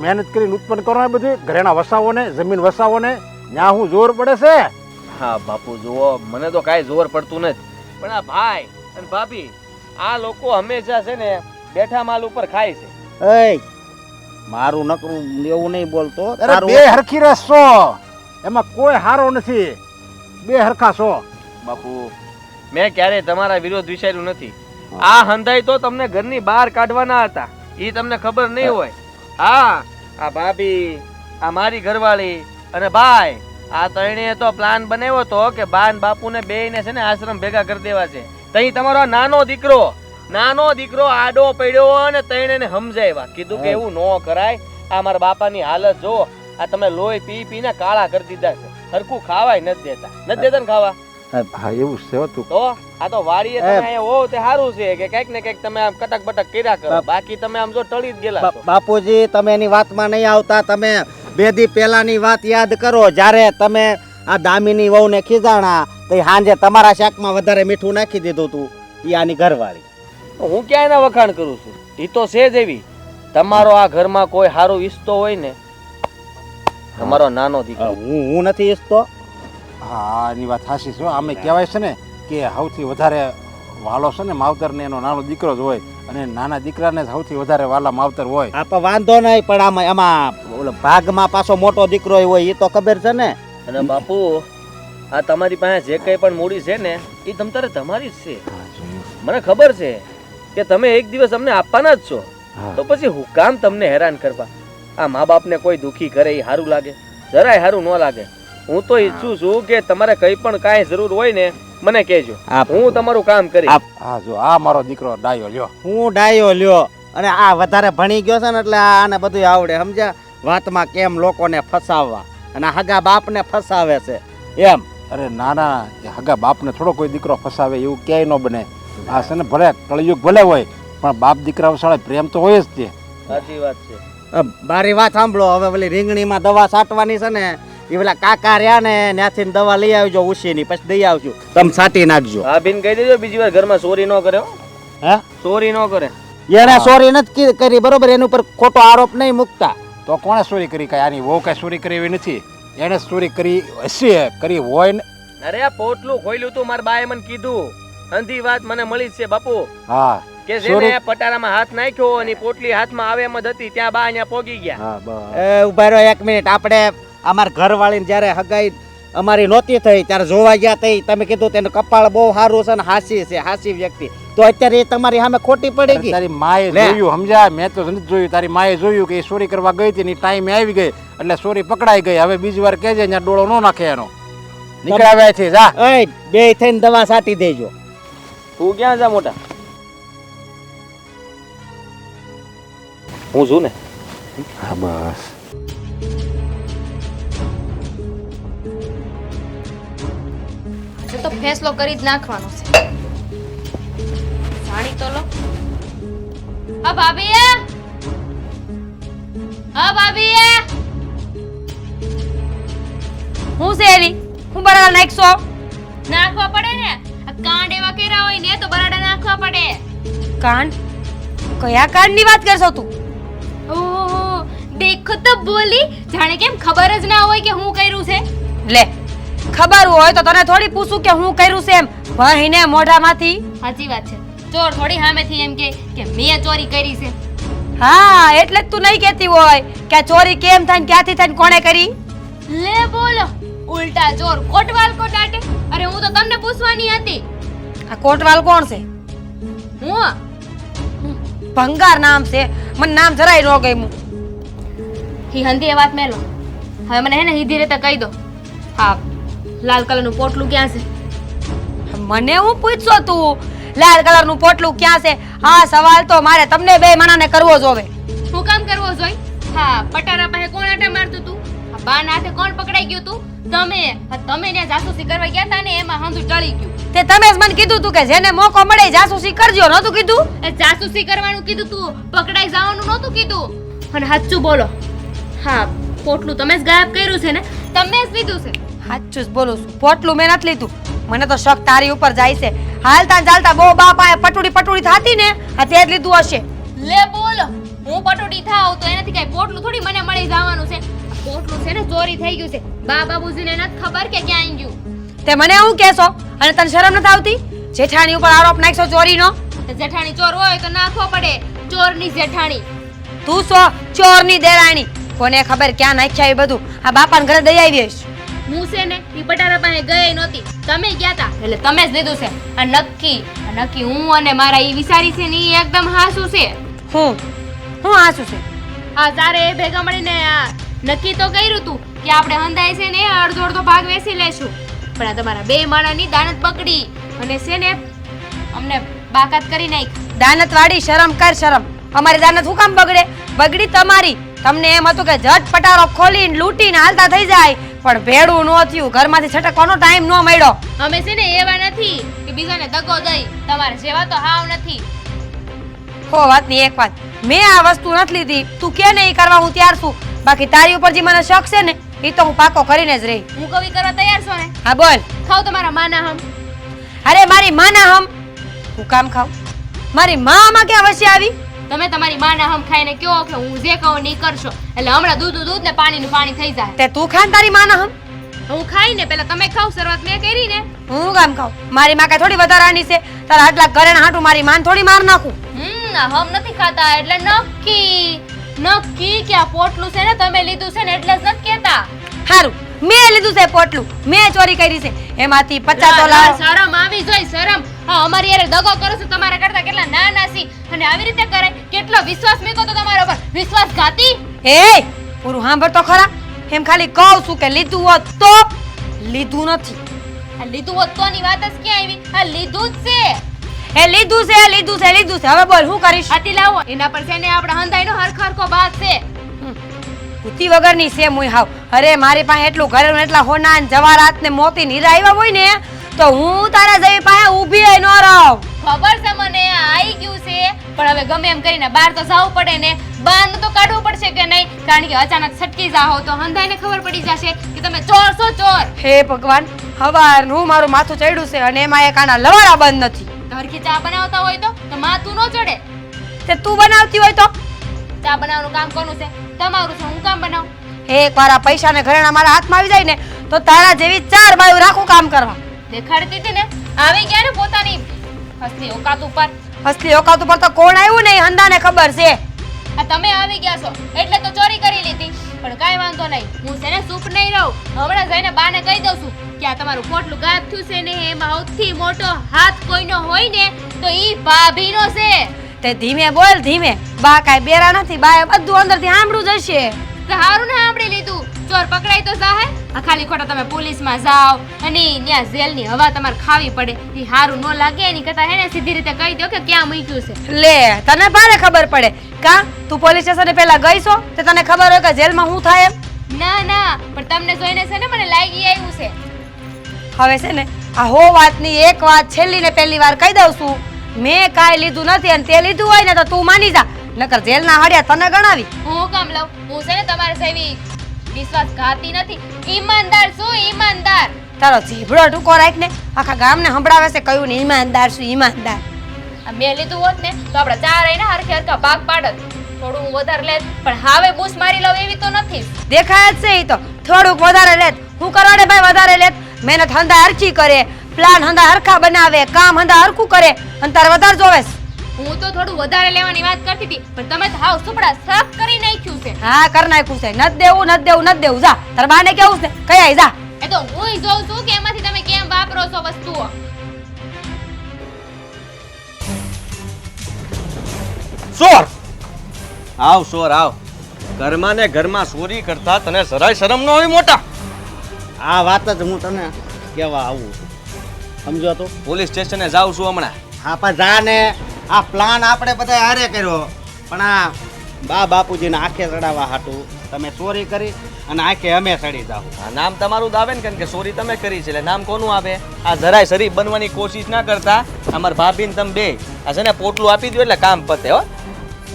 I: મહેનત કરીને ઉત્પન્ન કરો ને બધું ઘરેણા વસાવો ને જમીન વસાવો ને, ત્યાં હું જોર પડે છે.
F: હા બાપુ જુઓ, મને તો કાંઈ જોર પડતું નથી, પણ આ ભાઈ અને ભાભી આ લોકો હંમેશા છે ને બેઠા માલ ઉપર ખાય છે.
D: એય, મારું નકરું એવું નહીં બોલતો.
I: અરે
D: તારું
I: બે હરખી રસ છો, એમાં કોઈ હારો નથી, બે હરખા છો.
F: બાપુ મેં ક્યારેય તમારા વિરોધ વિચાર્યું નથી. આ હંધાઈ તો તમને ઘરની બહાર કાઢવાના હતા, એ તમને ખબર નહીં હોય. હા, આ ભાભી, આ મારી ઘરવાળી અને ભાઈ, આ ત્રણેય તો પ્લાન બનાવ્યો તો કે બાન બાપુને બેયને છે ને આશ્રમ ભેગા કરી દેવા છે. તઈ તમારો આ નાનો દીકરો આડો પડ્યો અને ત્રણેયને સમજાવ્યા, કીધું કે એવું ન કરાય. આ મારા બાપાની હાલત જો, આ તમે લોહી પી પીને કાળા કરી દીધા છે. હરખું ખાવાય નથી દેતા ને ખાવા.
I: હા એવું છે હતું.
F: તો આ તો વાડીએ તમે અહીંયા હોવ તે સારું છે કે કઈક ને કઈક તમે આમ કટક બટક કર્યા કરો, બાકી તમે આમ જો ટળી જ ગયેલા છો.
D: બાપુજી, તમે એની વાતમાં નહીં આવતા. તમે બે દી પહેલાની વાત યાદ કરો, જ્યારે તમે આ દામીની વહુને ખીજાણા તો સાંજે તમારા શાકમાં વધારે મીઠું નાખી દીધું હતું. ઈ આની ઘરવાળી.
F: હું ક્યાં એના વખાણ કરું છું? એ તો છે જ એવી. તમારો આ ઘરમાં કોઈ સારું ઈચ્છતો હોય ને, તમારો નાનો દીકરો.
D: હું નથી ઈચ્છતો.
I: હા એની વાત સાચી છે. આમે કહેવાય છે ને કે સૌથી વધારે વાલો છે ને માવતર ને એનો નાનો દીકરો જ હોય, અને નાના દીકરાને સૌથી વધારે વાલા માવતર હોય.
D: આપણે વાંધો નહીં, પણ એમાં ઓલો ભાગમાં પાછો મોટો દીકરો હોય, એ તો ખબર છે ને.
F: અને બાપુ, આ તમારી પાસે જે કઈ પણ મૂડી છે ને એ તમતારે તમારી જ છે. મને ખબર છે કે તમે એક દિવસ અમને આપવાના જ છો, તો પછી હું કામ તમને હેરાન કરવા? આ મા બાપને કોઈ દુખી કરે એ સારું લાગે? જરાય સારું ન લાગે. હું તો ઈચ્છું છું કે તમારે કઈ પણ કાંઈ જરૂર હોય ને મને કહેજો, હું તમારું કામ કરીશ.
I: હા જો આ મારો દીકરો ડાયો લ્યો.
D: હું ડાયો લ્યો, અને આ વધારે ભણી ગયો છે ને એટલે આને બધું આવડે, સમજ્યા? વાતમાં કેમ લોકોને ફસાવવા, અને હગા બાપને ફસાવે છે એમ.
I: અરે નાના હગા બાપને થોડો કોઈ દીકરો ફસાવે એવું ક્યાંય ન બને. આ છે ને ભલે કળયુગ ભલે હોય, પણ બાપ દીકરા વસાળે પ્રેમ તો હોય જ તે.
F: સાચી વાત છે.
D: મારી વાત સાંભળો. હવે પેલી રીંગણીમાં દવા છાંટવાની છે ને, એ પેલા કાકા રહ્યા ને ત્યાંથી દવા લઈ આવજો ઉશીની, પછી દઈ આવજો, તમે છાંટી નાખજો.
F: ભાભીને કહી દેજો બીજી વાર ઘરમાં ચોરી ન કરે.
D: હે?
F: ચોરી ન કરે.
D: એને ચોરી નથી કરી, બરોબર? એની ઉપર ખોટો આરોપ નહીં મૂકતા.
I: તો કોણે ચોરી કરી? કઈ આની વહુ કઈ ચોરી કરી એવી નથી. એને ચોરી કરી હશે, કરી હોય ને.
F: અરે આ પોટલું ખોલ્યું તું, મારા બાએ મને કીધું. અંધી વાત મને મળી છે બાપુ.
I: હા
F: કે છે ને પટારામાં હાથ નાખ્યો અને પોટલી હાથમાં આવે એમ જ હતી, ત્યાં બા અહીંયા પોગી ગયા.
I: હા બસ.
D: એ ઉભા રહો એક મિનિટ. આપણે અમારા ઘરવાળીને જ્યારે હગાઈ અમારી નહોતી થઈ ત્યારે જોવા ગયા તઈ તમે કીધું તેનું કપાળ બહુ સારું છે ને હાસી છે, હાસી વ્યક્તિ. તો અત્યારે એ તમારી સામે ખોટી પડી ગઈ.
I: તારી માએ જોયું, સમજ્યા? મેં તો નથી જોયું. તારી માએ જોયું કે એ ચોરી કરવા ગઈ હતી, ટાઈમે આવી ગઈ એટલે ચોરી પકડાઈ ગઈ. હવે બીજી વાર કહેજે ત્યાં ડોળો ન નાખે એનો. નીકળાવ્યા છે જા.
D: એ બે થઈને દવા છાંટી દેજો.
F: તું ક્યાં જા મોટા? હું છું ને.
I: હા બસ.
E: આજે તો ફેસલો કરી જ નાખવાનો છે. જાણી તો લો. હા ભાભી, હા ભાભી,
C: હું છે એની? હું બરાબર નાખશો?
E: નાખવા પડે ને. આ કાંડ એવા કર્યા હોય ને તો બરાડા નાખવા પડે.
C: કાંડ? કયા કાંડની વાત કરશો તું?
E: ઓહો, દેખો તો બોલી, જાણે કેમ ખબર જ ના હોય કે હું કર્યું છે.
C: લે, ખબર હોય તો તને થોડી પૂછું કે હું કર્યું છે એમ. વહીને મોઢામાંથી.
E: સાચી વાત છે. ચોર થોડી સામેથી એમ કે મેં ચોરી કરી છે.
C: હા, એટલે જ તું નહીં કહેતી હોય કે આ ચોરી કેમ થાય ને ક્યાંથી થાય ને કોણે કરી.
E: લે બોલો, ઉલટા ચોર કોટવાલ કોટાટે. અરે હું તો તમને પૂછવાની હતી.
C: આ કોટવાલ કોણ છે?
E: હું
C: ભંગાર નામ છે, મને નામ જરાય ન ગમ્યું.
E: હી હંધી એ વાત મેલો. હવે મને હે ને સીધી રીતે કહી દો. હા, લાલ કલરનું પોટલું ક્યાં છે?
C: મને હું પૂછશો તું લાલ કલરનું પોટલું ક્યાં છે? આ સવાલ તો મારે તમને બે માણાને કરવો જોવે.
E: હું કામ કરવો જોઈ? હા પટારા પાસે કોણ આટા મારતું તું? આ બાના હાથે કોણ પકડાઈ ગયું તું? તમે. આ તમે ને જાસૂસી કરવા ગયા તા ને એમાં હંધું ટળી ગયું.
C: તે તમે જ મને કીધું તું કે જેને મોકો મળે એ જાસૂસી કરજો, નહોતું કીધું?
E: એ જાસૂસી કરવાનું કીધું તું, પકડાઈ જવાનું નહોતું કીધું. અને સાચું બોલો. હા, પોટલું તમે જ ગાયબ કર્યું છે ને? તમે જ લીધું છે.
C: સાચું જ બોલું છું, પોટલું મેં નથી લીધું. મને તો શક તારી ઉપર જાય છે. હાલતા ને ચાલતા બહુ બાપા પટુડી થતી ને આ તે જ લીધું હશે.
E: લે બોલો, હું પટોડી થાવ તો એનાથી કઈ પોટલું થોડી મને મળી જવાનું છે. આ પોટલું છે ને ચોરી થઈ ગયું છે. બા બાબુજીને નથી ખબર કે ક્યાં આવી ગયું.
C: તે મને હું કહેશો? અને તને શરમ નથી આવતી? જેઠાણી ઉપર આરોપ નાખ્યો ચોરીનો.
E: તો જેઠાણી ચોર હોય તો નાખવો પડે. ચોરની જેઠાણી.
C: તું ચોરની દેરાણી. કોને ખબર ક્યાં નાખ્યા એ બધું? આ બાપાને ઘરે દઈ આવી હશે.
E: હું છે ને ઈ પટારા પાસે ગઈ નહોતી, તમે ગયા તા એટલે તમે જ લીધું છે. આ નક્કી હું અને મારા ઈ વિચારી છે ને ઈ એકદમ હાસું છે.
C: હું આસુ છે.
E: આ તારે ભેગા મળીને આ નક્કી તો કર્યું તું કે આપણે હંધાય છે ને અડધો અડધો ભાગ વેચી લેશું, પણ આ તમારા બે માણાની દાનત પકડી અને છે ને અમને બાકાત કરી નાખ.
C: દાનત વાળી શરમ કર શરમ. અમારી દાનત હું કામ બગડી તમારી. તમને એમ હતું કે ઝટ પટારો ખોલીને લૂંટીને હાલતા થઈ જાય, પણ ભેડું ન થયું. ઘરમાંથી છટકવાનો ટાઈમ ન મળ્યો.
E: અમે છે ને એવા નથી કે બીજાને દગો દઈ, તમારે જેવા તો હાવ નથી.
C: હો વાતની એક વાત, મેં આ વસ્તુ નથી લીધી. તું કે નહીં કરવા હું ત્યાર છું. બાકી તારી ઉપર જે મને શક છે ને એ તો હું પાકો કરીને જ રહી.
E: હું કવિ કરવા તૈયાર છો ને?
C: હા બોલ.
E: ખાવ તમારા માના હમ.
C: અરે મારી માના હમ હું કામ ખાવ? મારી માં ક્યાં વચ્ચે આવી?
E: તમે તમારી માના હમ ખાઈને કહો કે હું જે કહું નહીં કરશો, એટલે હમણાં દૂધ ને પાણીનું પાણી થઈ જાય.
C: તે તું ખાન તારી માના હમ?
E: હું ખાઈને પેલા તમે ખાવ, શરૂઆત મેં કરી ને.
C: હું કામ ખાવ? મારી માં કઈ થોડી વધારાની છે? તારા આટલા ઘરેણા હાટું મારી માન થોડી માર નાખું?
E: હમ નથી ખાતા એટલે નક્કી કે આ પોટલું છે ને તમે લીધું છે ને એટલે જ નથી કહેતા.
C: હારું, મેં લીધું છે પોટલું, મેં ચોરી કરી છે. એમાંથી 50 તોલા.
E: શરમ આવી જોઈ, શરમ. હા, અમારી યાર દગો કરો છો તમારા કરતા કેટલા નાના છી અને આવી રીતે કરે. કેટલો વિશ્વાસ મેકો તો તમારા ઉપર, વિશ્વાસઘાતી.
C: એ પૂરું સાંભળ તો ખરા. એમ ખાલી કહું છું કે લીધું હોત તો. લીધું નથી.
E: આ લીધું હોત તો ની વાત જ ક્યાં આવી? આ લીધું જ છે.
C: લીધું છે. હવે બોલ હું કરીશ?
E: આથી લાવો એના પર છે ને આપણા હંધાઈનો હરખો ભાગ છે.
C: બુદ્ધિ વગરની છે મુઈ હાવ. અરે મારી પાસે એટલું ઘરેલું એટલા હોના ને જવારાત ને મોતી નીરા આવ્યા હોય ને તો હું તારા જેવી પાસે ઊભી ન રહું.
E: ખબર છે મને આવી ગયું છે, પણ હવે ગમે એમ કરીને બહાર તો જવું પડે ને. બહાર તો કાઢવું પડશે કે નહીં? કારણ કે અચાનક છટકી જાઓ તો હંધાઈને ખબર પડી જશે કે તમે ચોર છો, ચોર.
C: હે ભગવાન, હવારનું મારું માથું ચડ્યું છે અને એમાં એક આના લવાડા બંધ નથી.
E: ઘરકી ચા બનાવતા હોય તો માથું ન ચડે.
C: તે તું બનાવતી હોય તો?
E: ચા બનાવવાનું કામ કોનું છે? તમારું છે. હું કામ બનાવું?
C: એક વાર આ પૈસા ને ઘરેણા મારા હાથમાં આવી જાય ને તો તારા જેવી 4 બાયું રાખું કામ કરવા.
E: દેખાડતી હતી ને, આવી ગયા ને પોતાની અસલી ઓકાત ઉપર.
C: અસલી ઓકાત ઉપર તો કોણ આવ્યું ને હંદાને ખબર છે.
E: આ તમે આવી ગયા છો એટલે તો ચોરી કરી લીધી, પણ કાઈ વાંધો નહીં. હું છે ને ચૂપ નહીં રહું. હમણાં જઈને બાને કહી દઉં છું કે આ તમારું પોટલું ગાયબ થયું છે ને એમાં સૌથી મોટો હાથ કોઈનો હોય ને તો ઈ ભાભીનો છે.
C: તે ધીમે બોલ, ધીમે. બા કાઈ બેરા નથી. બાએ બધું અંદરથી સાંભળું જશે.
E: તો હારું ને સાંભળી લીધું. ચોર પકડાય તો જાહે. આ ખાલી ખોટા તમે પોલીસમાં જાઓ અને ત્યાં જેલની હવા તમારે ખાવી પડે. ઈ હારું ન લાગે એની કરતા હે ને સીધી રીતે કહી દો કે ક્યાં મૂક્યું છે.
C: લે તને ભારે ખબર પડે કા? તું પોલીસ સ્ટેશને પહેલા ગઈ છો તે તને ખબર હોય કે જેલમાં શું થાય એમ?
E: ના, પણ તમને જોઈને છે ને મને લાગી આવ્યું છે.
C: હવે છે ને આ હો વાતની એક વાત છેલ્લી ને પહેલી વાર કહી દઉં છું. મેં કાંઈ લીધું નથી અને તે લીધું હોય ને તો તું માની જા, નકર જેલના હડિયા તને ગણાવી.
E: હું કામ લઉં? હું છે ને તમારે જેવી વિશ્વાસઘાતી નથી. ઈમાનદાર છું, ઈમાનદાર.
C: તારો જીભડો ટૂંકો રાખ ને. આખા ગામને સંભળાવે છે કયું ને ઈમાનદાર છું, ઈમાનદાર.
E: આ મેં લીધું હોત ને તો આપણે ચાર ને હરખા ભાગ પાડત. થોડું હું વધારે લેત, પણ હાવે બૂસ મારી લઉં એવી તો નથી.
C: દેખાય જ છે ઈ તો. થોડુંક વધારે લેત. હું કરવાડે ભાઈ વધારે લેત. મહેનત હંધા હરખી કરે, પ્લાન હંધા હરખા બનાવે, કામ હંધા હરખું કરે અને તારે વધારે જોવેસ.
E: હું તો થોડું વધારે લેવાની વાત કરતી હતી, પણ તમે તો હાવ સુપડા સાફ કરી નાખ્યું છે.
C: હા કર નાખ્યું છે. નત દેવું. જા તાર બાને કેવું છે કઈ જા.
E: એ તો હું જોઉં છું કે એમાંથી તમે કેમ વાપરો છો વસ્તુઓ.
F: ચોર આવ. ઘરમાં ને ઘરમાં ચોરી કરતા તને જરાય શરમ ન હોય મોટા?
D: આ વાત જ હું તને કહેવા આવું છું, સમજો તો.
F: પોલીસ સ્ટેશને જાઉં છું હમણાં.
D: હા પણ જા ને. આ પ્લાન આપણે બધા હારે કર્યો, પણ આ બા બાપુજીને આંખે ચડાવવા હાટું તમે ચોરી કરી અને આંખે અમે ચડી જાઓ.
F: આ નામ તમારું જ આવે ને, કારણ કે ચોરી તમે કરી છે એટલે નામ કોનું આવે? આ જરાય શરીફ બનવાની કોશિશ ના કરતા. અમાર ભાભીને તમે બે આ છે ને પોટલું આપી દો એટલે કામ પતે. હો,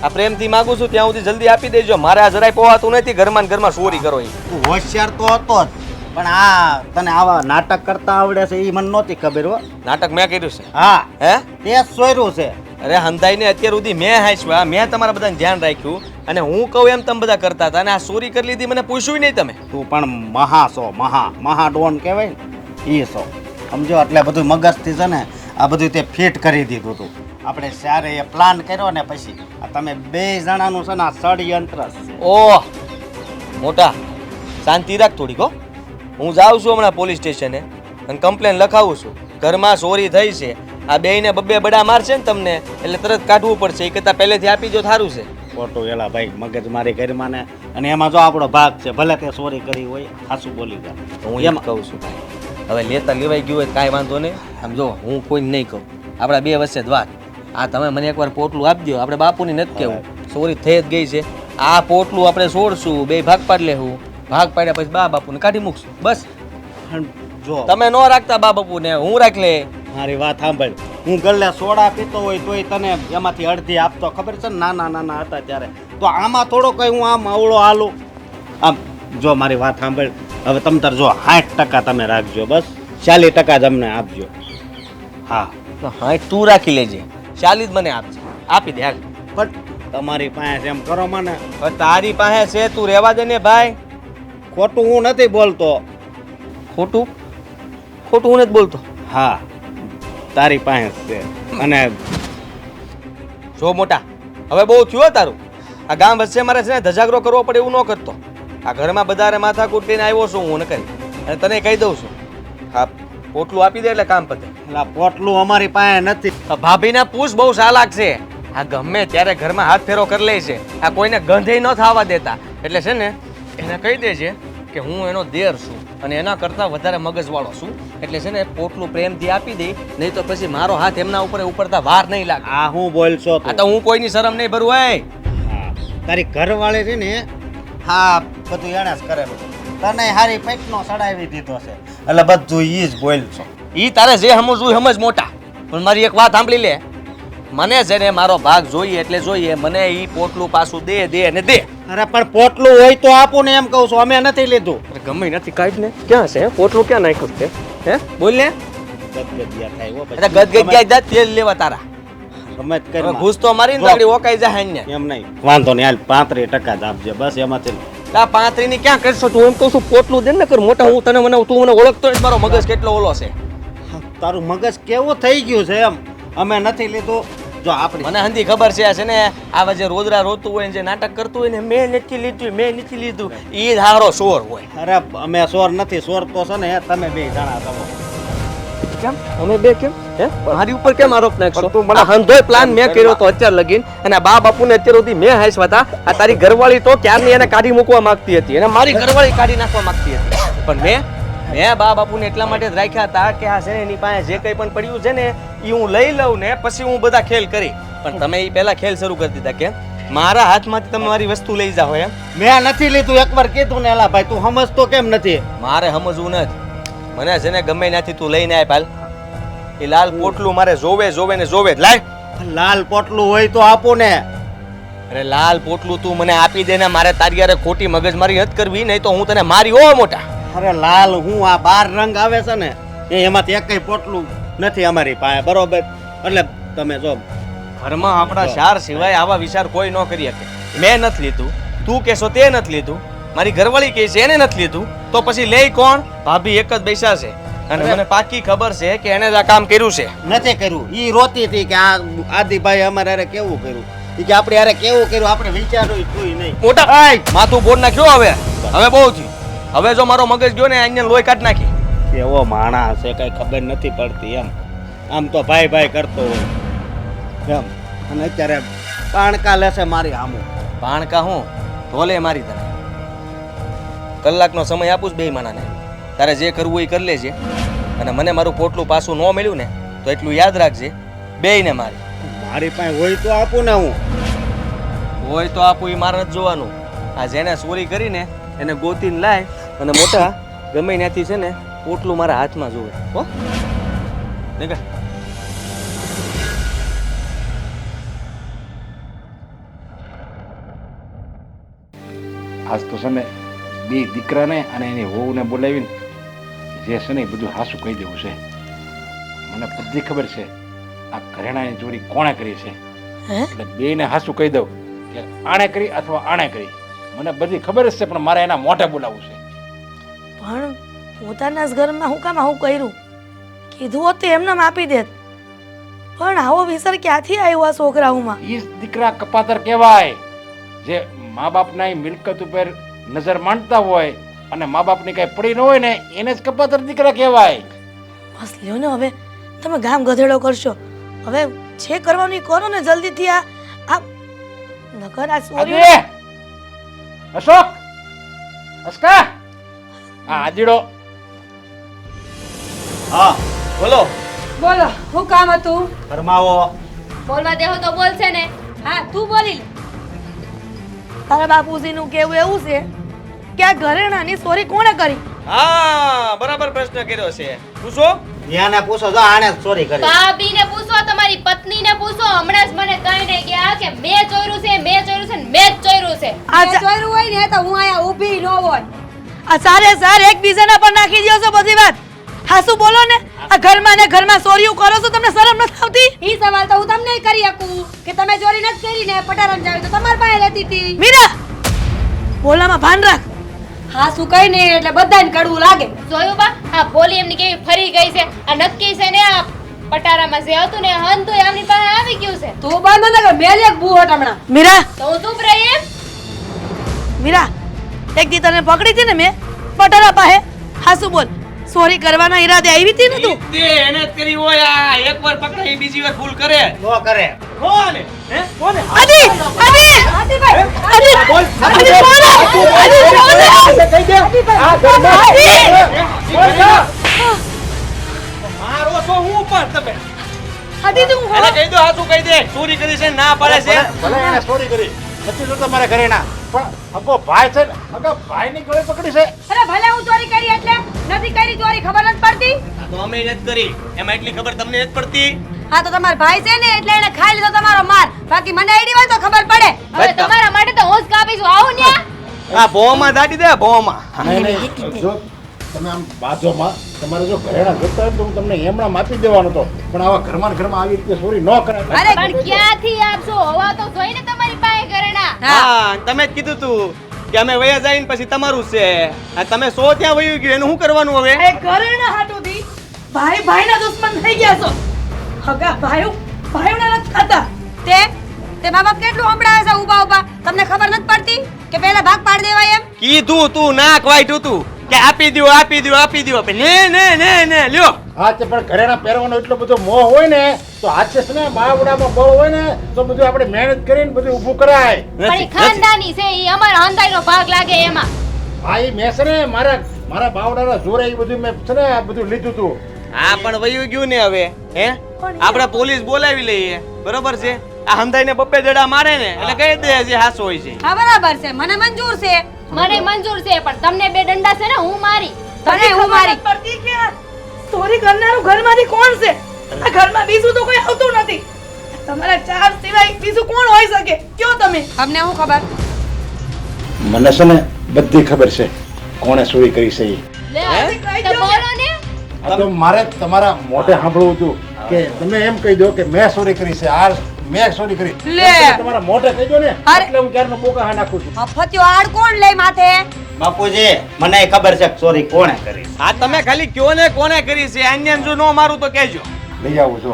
F: આ પ્રેમથી માગું છું ત્યાં સુધી જલ્દી આપી દેજો. મારે આ જરાય પોવાતું નથી, ઘરમાં ને ઘરમાં ચોરી કરો.
D: તું હોશિયાર તો હતો જ, પણ આ તને આવા નાટક કરતા આવડે છે એ મને નહોતી ખબર. હો,
F: નાટક મેં કર્યું છે.
D: હા
F: હે?
D: તે જ સોયરું છે.
F: અરે હંધાઈને અત્યાર સુધી મેં હાંસવા, મેં તમારા બધાને ધ્યાન રાખ્યું અને હું કહું એમ તમે બધા કરતા હતા અને આ ચોરી કરી લીધી મને પૂછ્યું નહીં તમે.
D: તું પણ મહા છો, મહા ડોન કહેવાય ને એ છો, સમજો. એટલે બધું મગજથી છે ને આ બધું તે ફિટ કરી દીધું હતું. આપણે સારે એ પ્લાન કર્યો ને પછી આ તમે બે જણાનું છે ને આ ષડયંત્ર છે.
F: ઓહ મોટા, શાંતિ રાખ થોડીક. હો, હું જાઉં છું હમણાં પોલીસ સ્ટેશને અને કમ્પ્લેન લખાવું છું. ઘરમાં ચોરી થઈ છે, આ બેયને બબ્બે બડા મારશે ને તમને એટલે તરત કાઢવું પડશે. એ કરતાં પહેલેથી આપી દો સારું છે.
D: ખોટું એલા ભાઈ મગજ મારી ઘરમાં ને, અને એમાં જો આપણો ભાગ છે, ભલે તે ચોરી કરી હોય ખાસું બોલી જાય.
F: હું એમ કહું છું ભાઈ, હવે લેતા લેવાઈ ગયું હોય કાંઈ વાંધો નહીં. આમ જો હું કોઈને નહીં કહું, આપણા બે વચ્ચે જ વાત. આ તમે મને એકવાર પોટલું આપજો, આપણે બાપુની નથી કહેવું. ચોરી થઈ જ ગઈ છે, આ પોટલું આપણે છોડશું, બે ભાગ પાડી લેવું. ભાગ પાડ્યા પછી બા બાપુને કાઢી મૂકશું બસ.
D: જો
F: તમે ન રાખતા બા બાપુને, હું રાખ લે.
D: મારી વાત સાંભળ, હું ગલ્લે સોડા પીતો હોય તોય તને એમાંથી અડધી આપતો, ખબર છે ને? નાના હતા ત્યારે તો આમાં થોડો કઈ હું આમ અવળો હાલું. આમ જો મારી વાત સાંભળ, હવે તમ તાર જો 60% તમે રાખજો, બસ 40% જ અમને આપજો. હા
F: હા, તું રાખી લેજે, 40 મને આપજે, આપી દે હાલ.
D: પણ તમારી પાસે એમ કરો મને.
F: પણ તારી પાસે છે, તું રહેવા દે ને ભાઈ.
D: ખોટું હું નથી બોલતો.
F: ખોટું ખોટું હું નથી બોલતો.
D: હા તારી પાસે છે. અને
F: જો મોટા, હવે બહુ થયું હો તારું. આ ગામ વચ્ચે મારે છે ને ધજાગરો કરવો પડે એવું ન કરતો. આ ઘરમાં બધારે માથાકૂટ કરીને આવ્યો છું હું, ન કરી. અને તને કહી દઉં છું, હા પોટલું આપી દે એટલે કામ પતે.
D: પેલા પોટલું અમારી પાસે નથી.
F: આ ભાભીના પૂછ બહુ ચાલાક છે. આ ગમે ત્યારે ઘરમાં હાથ ફેરો કરી લે છે. આ કોઈને ગંધે ન થવા દેતા. એટલે છે ને એને કહી દે છે કે હું એનો દેર છું અને એના કરતાં વધારે મગજવાળો છું. એટલે છે ને પોટલું પ્રેમથી આપી દે, નહીં તો પછી મારો હાથ એમના ઉપર ઉપરતા વાર નહીં લાગે.
D: આ હું બોલશો
F: આ તો હું કોઈની શરમ નહીં ભરું. હોય
D: તારી ઘરવાળી છે ને, હા બધું એણે જ કરેલું. તને હારી પેટનો સડાવી દીધો છે એટલે બધું ઈ જ બોલશો.
F: ઈ તારે જે સમજવું સમજ મોટા. પણ મારી એક વાત સાંભળી લે, મને છે ને મારો ભાગ જોઈએ એટલે જોઈએ. મને ઈ પોટલું પાછું દે દે ને દે.
D: અરે પણ પોટલું હોય તો આપું ને એમ કહું છું, અમે નથી લીધું.
F: ગમે નથી કાઢ ને. ક્યાં છે પોટલું? ક્યાં નાખ્યું છે? હે બોલ ને.
D: ગદગદિયા થાય હો
F: એટલે ગદગદિયા જા તેલ લેવા તારા.
D: ગમે જ કરી.
F: ઘૂસ તો મારી ને તારી ઓકાઈ જાય અહીંયા.
D: એમ નહીં, વાંધો નહીં, હાલ 35% જ આપજે બસ. એમાંથી
F: આ 35 ની ક્યાં કરશો તું? એમ કહું છું પોટલું દે ને કર મોટા. હું તને મને તું મને ઓળખતો નથી, મારો મગજ કેટલો ઓલો છે.
D: તારું મગજ કેવું થઈ ગયું છે એમ. અમે નથી લીધું. જો આપણી
F: મને હંધી ખબર છે ને આ જે રોજરા રોતું હોય ને જે નાટક કરતું હોય ને મેં નથી લીધું ઈ હારો સોર હોય.
D: અરે અમે સોર નથી. સોર તો છે ને તમે બે જણા છો.
F: કેમ અમે બે કેમ? હે મારી ઉપર કેમ આરોપ નાખશો? તું મને હંધોય પ્લાન મેં કર્યો તો અત્યારે લગીન, અને બા બાપુને અત્યાર સુધી મેં હાંસવા હતા. આ તારી ઘરવાળી તો ક્યારની એને કાઢી મૂકવા માંગતી હતી, અને મારી ઘરવાળી કાઢી નાખવા માંગતી હતી. પણ મેં બા બાપુને એટલા માટે જ રાખ્યા હતા કે આ છે ને એની પાસે જે કંઈ પણ પડ્યું છે ને એ હું લઈ લઉં ને પછી હું બધા ખેલ કરી. પણ તમે એ પહેલા ખેલ શરૂ કરી દીધા કે મારા હાથમાંથી તમે મારી વસ્તુ લઈ જાઓ. એમ
D: મેં નથી લીધું. એકવાર કીધું ને એલા ભાઈ, તું સમજતો કેમ નથી?
F: મારે સમજવું નથી. મને છે ને ગમે ત્યાંથી તું લઈને આય પાલ. એ લાલ પોટલું મારે જોવે ને જોવે જ. લાય
D: લાલ પોટલું હોય તો આપો ને.
F: અરે લાલ પોટલું તું મને આપી દે ને. મારે તારી યારે ખોટી મગજમારી નથી કરવી, નહીં તો હું તને મારી હો મોટા.
D: અરે લાલ હું આ 12 રંગ આવે છે ને એમાંથી એકય પોટલું નથી અમારી પાસે, બરોબર? એટલે તમે જો
F: ઘરમાં આપણા ચાર સિવાય આવા વિચાર કોઈ ન કરી શકે. મેં નથી લીધું, તું કહેશો તે નથી લીધું, મારી ઘરવાળી કહે છે એને નથી લીધું, તો પછી લે કોણ? ભાભી એક જ પૈસા છે અને મને પાકી ખબર છે કે એને જ આ કામ કર્યું છે.
D: નથી કર્યું. ઈ રોતી હતી કે આ આદિભાઈ અમારે હારે કેવું કર્યું, ઈ કે આપણે હારે કેવું કર્યું, આપણે વિચાર્યું કોઈ નહીં.
F: મોટા માથું બોર નાખ્યો. હવે બહુ થયું. હવે જો મારો મગજ ગયો ને અહીંયા લોહી કાઢ નાખી.
D: એવો માણસ છે, કઈ ખબર નથી પડતી એમ. આમ તો ભાઈ ભાઈ કરતો હોય એમ, અને અત્યારે પાણકા લેશે મારી આમું.
F: પાણકા હું ઢોલે મારી તને કલાકનો સમય આપું બે માણાને. તારે જે કરવું એ કરી લેજે, અને મને મારું પોટલું પાછું ન મળ્યું ને તો એટલું યાદ રાખજે, બેયને મારી.
D: મારી પાસે હોય તો આપું ને હું.
F: હોય તો આપું એ મારે નથી જોવાનું. આ જેને ચોરી કરીને એને ગોતીને લાય અને મોટા ગમે ત્યાંથી છે ને પોટલું મારા હાથમાં જોવે. હો નીકળ.
I: આજ તો છે ને બે દીકરાને અને એની વહુને બોલાવીને જે છે ને એ બધું હાસું કહી દેવું છે. મને બધી ખબર છે આ ઘરેણાની ચોરી કોણે કરી છે. એટલે બેયને હાસું કહી દઉં કે આણે કરી અથવા આણે કરી. મને બધી ખબર જ છે પણ મારે એના મોઢે બોલાવવું છે.
G: પણ પોતાના જ ઘરમાં હું કામ આવું કર્યું? કીધું હોત તો એમને આપી દેત. પણ આવો વિચાર ક્યાંથી આવ્યો આ છોકરાઓમાં?
I: એ જ દીકરા કપાતર કહેવાય જે મા બાપના મિલકત ઉપર નજર માંડતા હોય અને મા બાપની કઈ પડી ન હોય ને એને જ કપાતર દીકરા કહેવાય.
G: બસ લ્યો ને, હવે તમે ગામ ગધેડો કરશો. હવે જે કરવાનું એ કરો ને જલ્દીથી. આ નકર આ ચોરી.
I: આજે અશોક અસ્કા આ આજીડો.
D: હા
F: બોલો.
C: બોલો શું કામ હતું?
D: ફરમાવો.
E: બોલવા દેહો તો બોલશે ને.
C: હા તું બોલી લે.
G: તારા બાપુજીનું કેવું એવું છે કે આ ઘરેણાની ચોરી કોણે કરી?
F: હા બરાબર પ્રશ્ન કર્યો છે. પૂછો.
D: ન્યાને પૂછો જો આણે જ ચોરી કરી.
E: ભાભીને પૂછો, તમારી પત્નીને પૂછો. હમણાં જ મને કહીને ગયા કે મેં ચોર્યું છે, મેં ચોર્યું છે ને મેં જ ચોર્યું છે.
G: આ
C: એ જોયું હોય ને તો હું અહીંયા ઊભી ન હોય.
G: આ સારે સાર એકબીજાના પર નાખી દો છો બધી વાત. હાસુ બોલો ને. આ ઘરમાં ને ઘરમાં ચોરીઓ કરો છો, તમને શરમ નથી આવતી?
C: ઈ સવાલ તો હું તમને કરી શકું કે તમે ચોરી નથી કરી ને પટારામ જાવી તો તમારી પાસે રહેતી હતી.
G: મીરા, બોલામાં ભાન રાખ.
C: હા શું કઈ ને એટલે બધાને કડવું લાગે.
E: જોયું બા, આ બોલી એમની કેવી ફરી ગઈ છે. આ નક્કી છે ને આ પટારામાં જે હતું ને હંધું એમની પાસે આવી ગયું છે.
C: તું બંધ ન કર, મેલ એક બૂહટ હમણાં.
G: મીરા,
E: તો હું ચૂપ રહી એમ.
G: મીરા, એક દી તને પકડી હતી ને મેં પટારા પાસે. હાસુ બોલ, ચોરી કરવાના ઈરાદે આવી હતી ને તું?
F: તે એને જ કરી હોય. આ એકવાર પકડાઈ બીજી વાર ભૂલ કરે.
D: નો કરે.
F: કોને? હે? કોને?
G: આદિ, આદિ,
C: આદિભાઈ,
G: આદિ,
I: બોલ.
G: આદિ, બોલો. આદિ, બોલો.
I: કહી દે આ ઘરમાં
F: મારો તો હું પણ તમે.
G: આદિ, તું
F: એને કહી દો હાચું કહી દે. ચોરી કરી છે ના પાડે છે.
I: ભલે એને ચોરી કરી નથી જોતા મારા ઘરેણા પણ અગો ભાઈ છે ને અગો ભાઈની ગળે પકડી છે.
C: અરે ભલે હું ચોરી કરી એટલે નથી કરી ચોરી, ખબર નથી પડતી.
F: આ તો અમે નથી કરી. એમાં એટલી ખબર તમને નથી પડતી.
C: હા તો તમારો ભાઈ છે ને એટલે એને ખાઈ લીધો તમારો માર. બાકી મને આઈડી હોય તો ખબર પડે.
E: હવે તમારા માટે તો હું જ કાપીશું. આવું ને.
F: આ ભોમાં દાટી દે ભોમાં.
I: નહીં, નહીં, જો તમે આમ બાજોમાં તમારે જો ઘરેણા જોતા હોય તો હું તમને એમણામ આપી દેવાનો હતો પણ આવા ઘરમાં ને ઘરમાં આવી રીતે ચોરી ન કરાય.
C: અરે
E: પણ ક્યાંથી આપશો? હવા તો જોઈને તમારી પાસે ઘરેણા.
F: હા તમે જ કીધું તું કે અમે વયા જઈને પછી તમારું છે. આ તમે સો ત્યાં વયું ગયું એનું શું કરવાનું હવે?
G: એ ઘરેણા હાટુથી ભાઈ ભાઈના દુશ્મન થઈ ગયા છો. હગા ભાઈઓ ભાઈઓના નથી ખાતા.
C: તે મા બાપ કેટલું સંભળાવે છે ઊભા ઊભા. તમને ખબર નથી પડતી કે પહેલા ભાગ પાડી દેવાય એમ?
F: કીધું તું નાક વાઈટું તું કે આપી દો આપી દો આપી દો. ને ને ને ને લ્યો.
I: હા તે પણ ઘરેણા પહેરવાનો એટલો બધો મોહ હોય ને તો હાથે છે ને બાવડામાં બળ હોય ને તો બધું આપણે મહેનત કરીને બધું ઊભું કરાય.
E: પણ ઈ ખાનદાની છે, ઈ અમારા હંધાઈનો ભાગ લાગે એમાં.
I: હા એ મેં છે ને મારા બાવડાના જોરે એ બધું મેં છે ને આ બધું લીધું હતું.
F: હા પણ વયું ગયું ને હવે હે આપણે પોલીસ બોલાવી લઈએ બરોબર છે. આ હંધાઈને બબ્બે દડા મારે ને એટલે કહી દે જે હાસો હોય છે.
C: હા બરાબર છે, મને મંજૂર છે.
E: મને મંજૂર છે પણ તમને બે દંડા છે ને હું મારી.
C: તને હું મારી.
G: પડતી કે આ ચોરી કરનારું ઘરમાંથી કોણ છે? આ ઘરમાં બીજું તો કોઈ આવતું નથી. તમારા ચાર સિવાય બીજું કોણ હોઈ શકે? કયો તમે?
C: તમને શું ખબર?
I: મને છે ને બધી ખબર છે કોણે ચોરી કરી છે એ.
E: લે તો બોલો ને.
I: આ તો મારે તમારા મોઢે સાંભળવું હતું કે તમે એમ કહી દો કે મેં ચોરી કરી છે. આ મેં ચોરી કરી.
C: લે.
I: તમારા મોઢે કહી દો ને
C: અરે.
I: એટલે હું ક્યારનો બોકા હા નાખું છું.
C: મફતિયો આડ કોણ લે માથે?
D: બાપુજી મને ખબર છે કે ચોરી કોણે કરી.
F: આ તમે ખાલી કયો ને કોને કરી છે. અન્ય જો નો મારું તો કહેજો.
I: લઈ આવું છો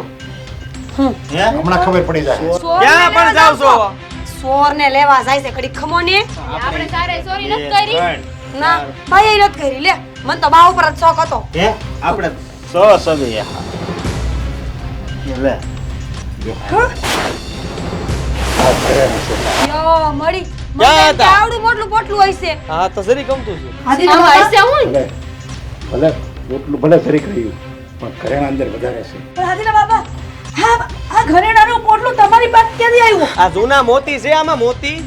D: હે?
I: હમણાં ખબર પડી જાય.
F: ક્યાં પણ જાવ છો?
C: સોર ને લેવા જાય છે ઘડી ખમો ને.
E: આપણે સારે ચોરી નથી કરી.
C: ના ભાઈ નથી કરી. લે મને તો બા ઉપર જ શોખ હતો.
D: હે આપણે સો સવી લે
I: આ ઘરેણા છે.
C: યો મળી.
F: ક્યાં
C: મને
F: હતા?
C: આવડું મોટલું પોટલું હોય છે.
F: હા તો જરી ગમતું છે.
E: આમ હશે હું.
I: ભલે ભલે એટલું ભલે જરીક રહ્યું પણ ઘરેણા અંદર વધારે છે.
G: પણ હાજીના બાબા, હા આ ઘરેણાનું પોટલું તમારે તમારી પાસે ક્યાંથી આવ્યું
F: આ જૂના મોતી છે આમાં મોતી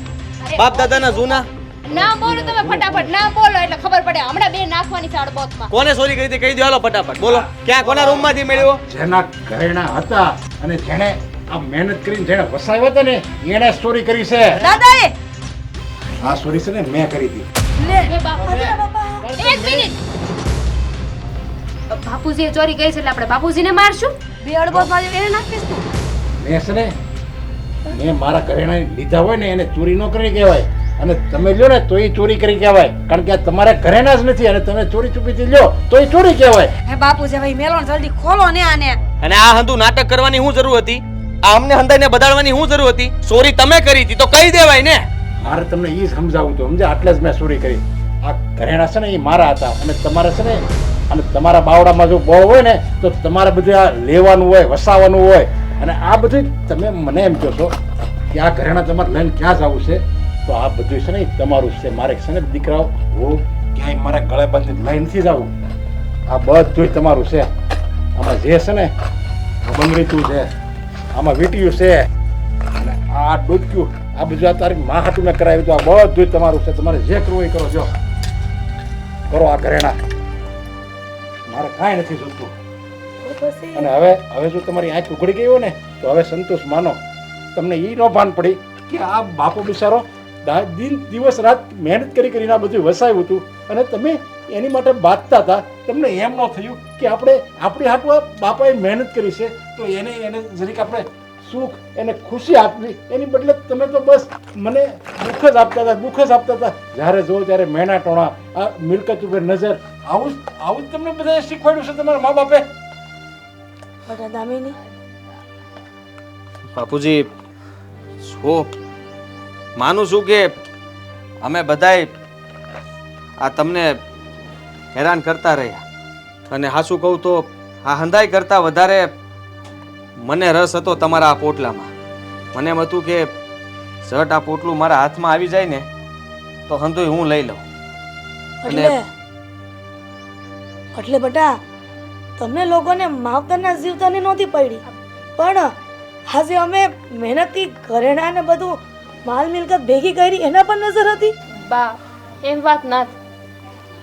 F: બાપ દાદાના જૂના
E: ના બોલો તમે ફટાફટ ના બોલો એટલે ખબર પડે હમણાં બે નાખવાની છે અડબોતમાં
F: કોને ચોરી કરી હતી કહી દો હાલો ફટાફટ બોલો ક્યાં કોના રૂમમાંથી મળ્યો
I: જેના ઘરેણા હતા અને જેણે આ મહેનત કરીને જેણે વસાવ્યા હતા ને એણે જ ચોરી કરી છે.
G: દાદાએ
I: આ ચોરી છે ને મેં કરી હતી.
G: લે
E: એ બાપા એક મિનિટ બાપુજીએ ચોરી કરી છે એટલે આપણે બાપુજીને મારશું
G: બે અડબોતમાં એને નાખીશ તું
I: મેં છે ને મેં મારા ઘરેણા લીધા હોય ને એને ચોરી ન કરી કહેવાય અને તમે લ્યો ને તો એ ચોરી કરી કહેવાય કારણ કે આ તમારા ઘરેણા જ નથી અને તમે ચોરી ચૂપીથી લ્યો તો એ ચોરી કહેવાય.
G: હે બાપુજી ભાઈ મેલો ને જલ્દી ખોલો ને આને
F: અને આ હંધું નાટક કરવાની શું જરૂર હતી આ અમને હંધાઈને બદાડવાની શું જરૂર હતી ચોરી તમે કરી હતી તો કહી દેવાય ને
I: મારે તમને એ સમજાવું હતું સમજ્યા એટલે જ મેં ચોરી કરી. આ ઘરેણા છે ને એ મારા હતા અને તમારે છે ને અને તમારા બાવડામાં જો બહુ હોય ને તો તમારે બધું આ લેવાનું હોય વસાવાનું હોય અને આ બધું તમે મને એમ કહો છો કે આ ઘરેણા તમારે લઈને ક્યાં જવું છે તો આ બધું છે ને એ તમારું જ છે મારે છે ને દીકરાઓ હું ક્યાંય મારે ગળે બાંધી લઈ નથી જવું આ બધું તમારું છે આમાં જે છે ને આ બંગડીતું છે આમાં વીંટ્યું છે અને આ ડૂબક્યું આ બધું આ તારી મા હાટું મેં કરાવ્યું તો આ બધું તમારું છે તમારે જે કરવું એ કરો જો કરો આ ઘરેણા મારે કાંઈ નથી જોતું અને હવે જો તમારી આંખ ઉઘડી ગઈ હોય ને તો હવે સંતોષ માનો તમને એ ન ભાન પડી કે આ બાપો બિચારો દિવસ રાત મહેનત કરીને આ બધું વસાવ્યું હતું અને તમે એની માટે બાંધતા હતા તમને એમ ન થયું કે આપણે આપણી હાટું બાપાએ મહેનત કરી છે તો એને જરીક આપણે સુખ એને ખુશી આપવી એની બદલે તમે તો બસ મને દુઃખ જ આપતા હતા જ્યારે જો ત્યારે મહેના ટોણા આ મિલકત ઉપર નજર આવું જ તમને બધાએ શીખવાડ્યું છે તમારા મા બાપે.
G: બટા દામિની
F: બાપુજી શું માનું છું કે અમે બધાય આ તમને હેરાન કરતા રહ્યા અને હાસું કહું તો આ હંધાઈ કરતા વધારે મને રસ હતો તમારા આ પોટલામાં. મને એમ હતું કે ઝટ આ પોટલું મારા હાથમાં આવી જાય ને તો હંધોય હું લઈ લઉં.
G: એટલે બટા તમને લોકોને માવતરના જીવતાની નહોતી પડી પણ આજે અમે મહેનતથી ઘરેણા ને બધું માલ મિલકત ભેગી કરી એના પર નજર હતી.
E: બા એમ વાત ના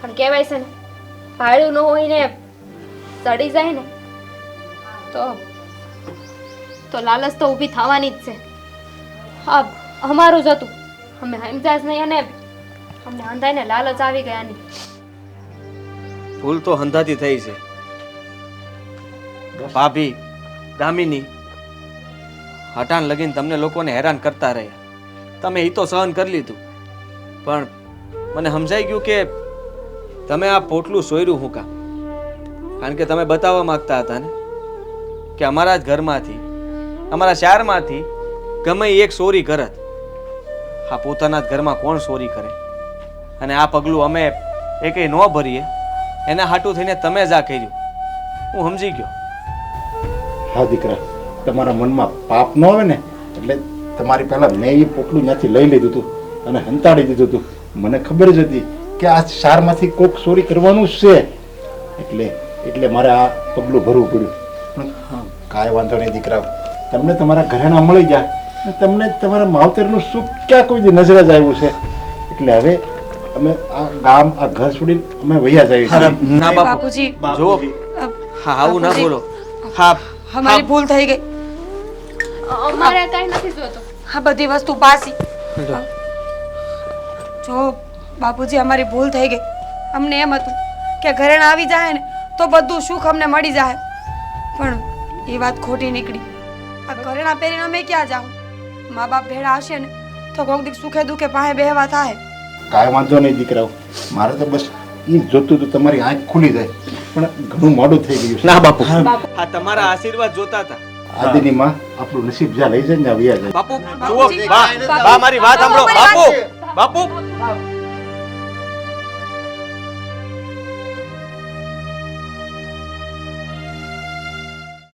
E: પણ કહેવાય છે ને ભાડું ન હોય ને ચડી જાય ને તો લાલચ તો ઊભી થવાની જ છે. હા અમારું જ હતું અમે સમજા જ નહીં અને અમને અંધાઈને લાલચ આવી ગયાની.
F: ભૂલ તો હંધાથી થઈ છે ભાભી દામિની હટાણ લગીને તમને લોકોને હેરાન કરતા રહ્યા તમે એ તો સહન કરી લીધું પણ મને સમજાઈ ગયું કે તમે આ પોટલું સોયર્યું હું કામ કારણ કે તમે બતાવવા માંગતા હતા ને કે અમારા જ ઘરમાંથી અમારા શહેરમાંથી ગમે એક ચોરી કરત આ પોતાના જ ઘરમાં કોણ ચોરી કરે અને આ પગલું અમે એ કંઈ ન ભરીએ એના હાટું થઈને તમે જ આ કર્યું હું સમજી ગયો.
I: હા દીકરા તમારા મનમાં પાપ ન આવે ને એટલે તમારી પહેલા મેં એ પોટલું ત્યાંથી લઈ લીધું હતું અને હંતાડી દીધું હતું. મને ખબર જ હતી કે આ શારમાંથી કોક ચોરી કરવાનું જ છે એટલે મારે આ પગલું ભરવું પડ્યું. પણ કાંઈ વાંધો નહીં દીકરા તમને તમારા ઘરેણા મળી ગયા તમને તમારા માવતરનું સુખ ક્યાં કોઈ દી નજર જ આવ્યું છે એટલે હવે અમે આ ગામ આ ઘર છોડીને અમે વૈયા જઈએ છીએ.
F: ના
G: બાપુજી
F: જો હા આવું ના બોલો. હા
G: અમારી ભૂલ થઈ ગઈ.
E: અમારે કાંઈ નથી જોતું.
G: આ બધી વસ્તુ પાછી જો બાપુજી અમારી ભૂલ થઈ ગઈ. અમને એમ હતું કે ઘરેણા આવી જાય ને તો બધું સુખ અમને મળી જાય પણ એ વાત ખોટી નીકળી. આ ઘરેણા પહેરીને અમે ક્યાં જાઉં? મા બાપ ભેળા હશે ને તો કોક દીક સુખે દુખે પાસે બેહવા થાય.
I: કાંઈ વાંધો નહીં દીકરાઓ મારે તો બસ એ જોતું તો તમારી આંખ ખુલી જાય પણ ઘણું મોડું થઈ ગયું છે.
F: ના બાપુ હા તમારા આશીર્વાદ જોતા હતા.
I: આદિની માં આપણું નસીબ જ્યાં લઈ જાય ને ત્યાં વયા જાય.
F: બાપુ જુઓ બા મારી વાત સાંભળો બાપુ બાપુ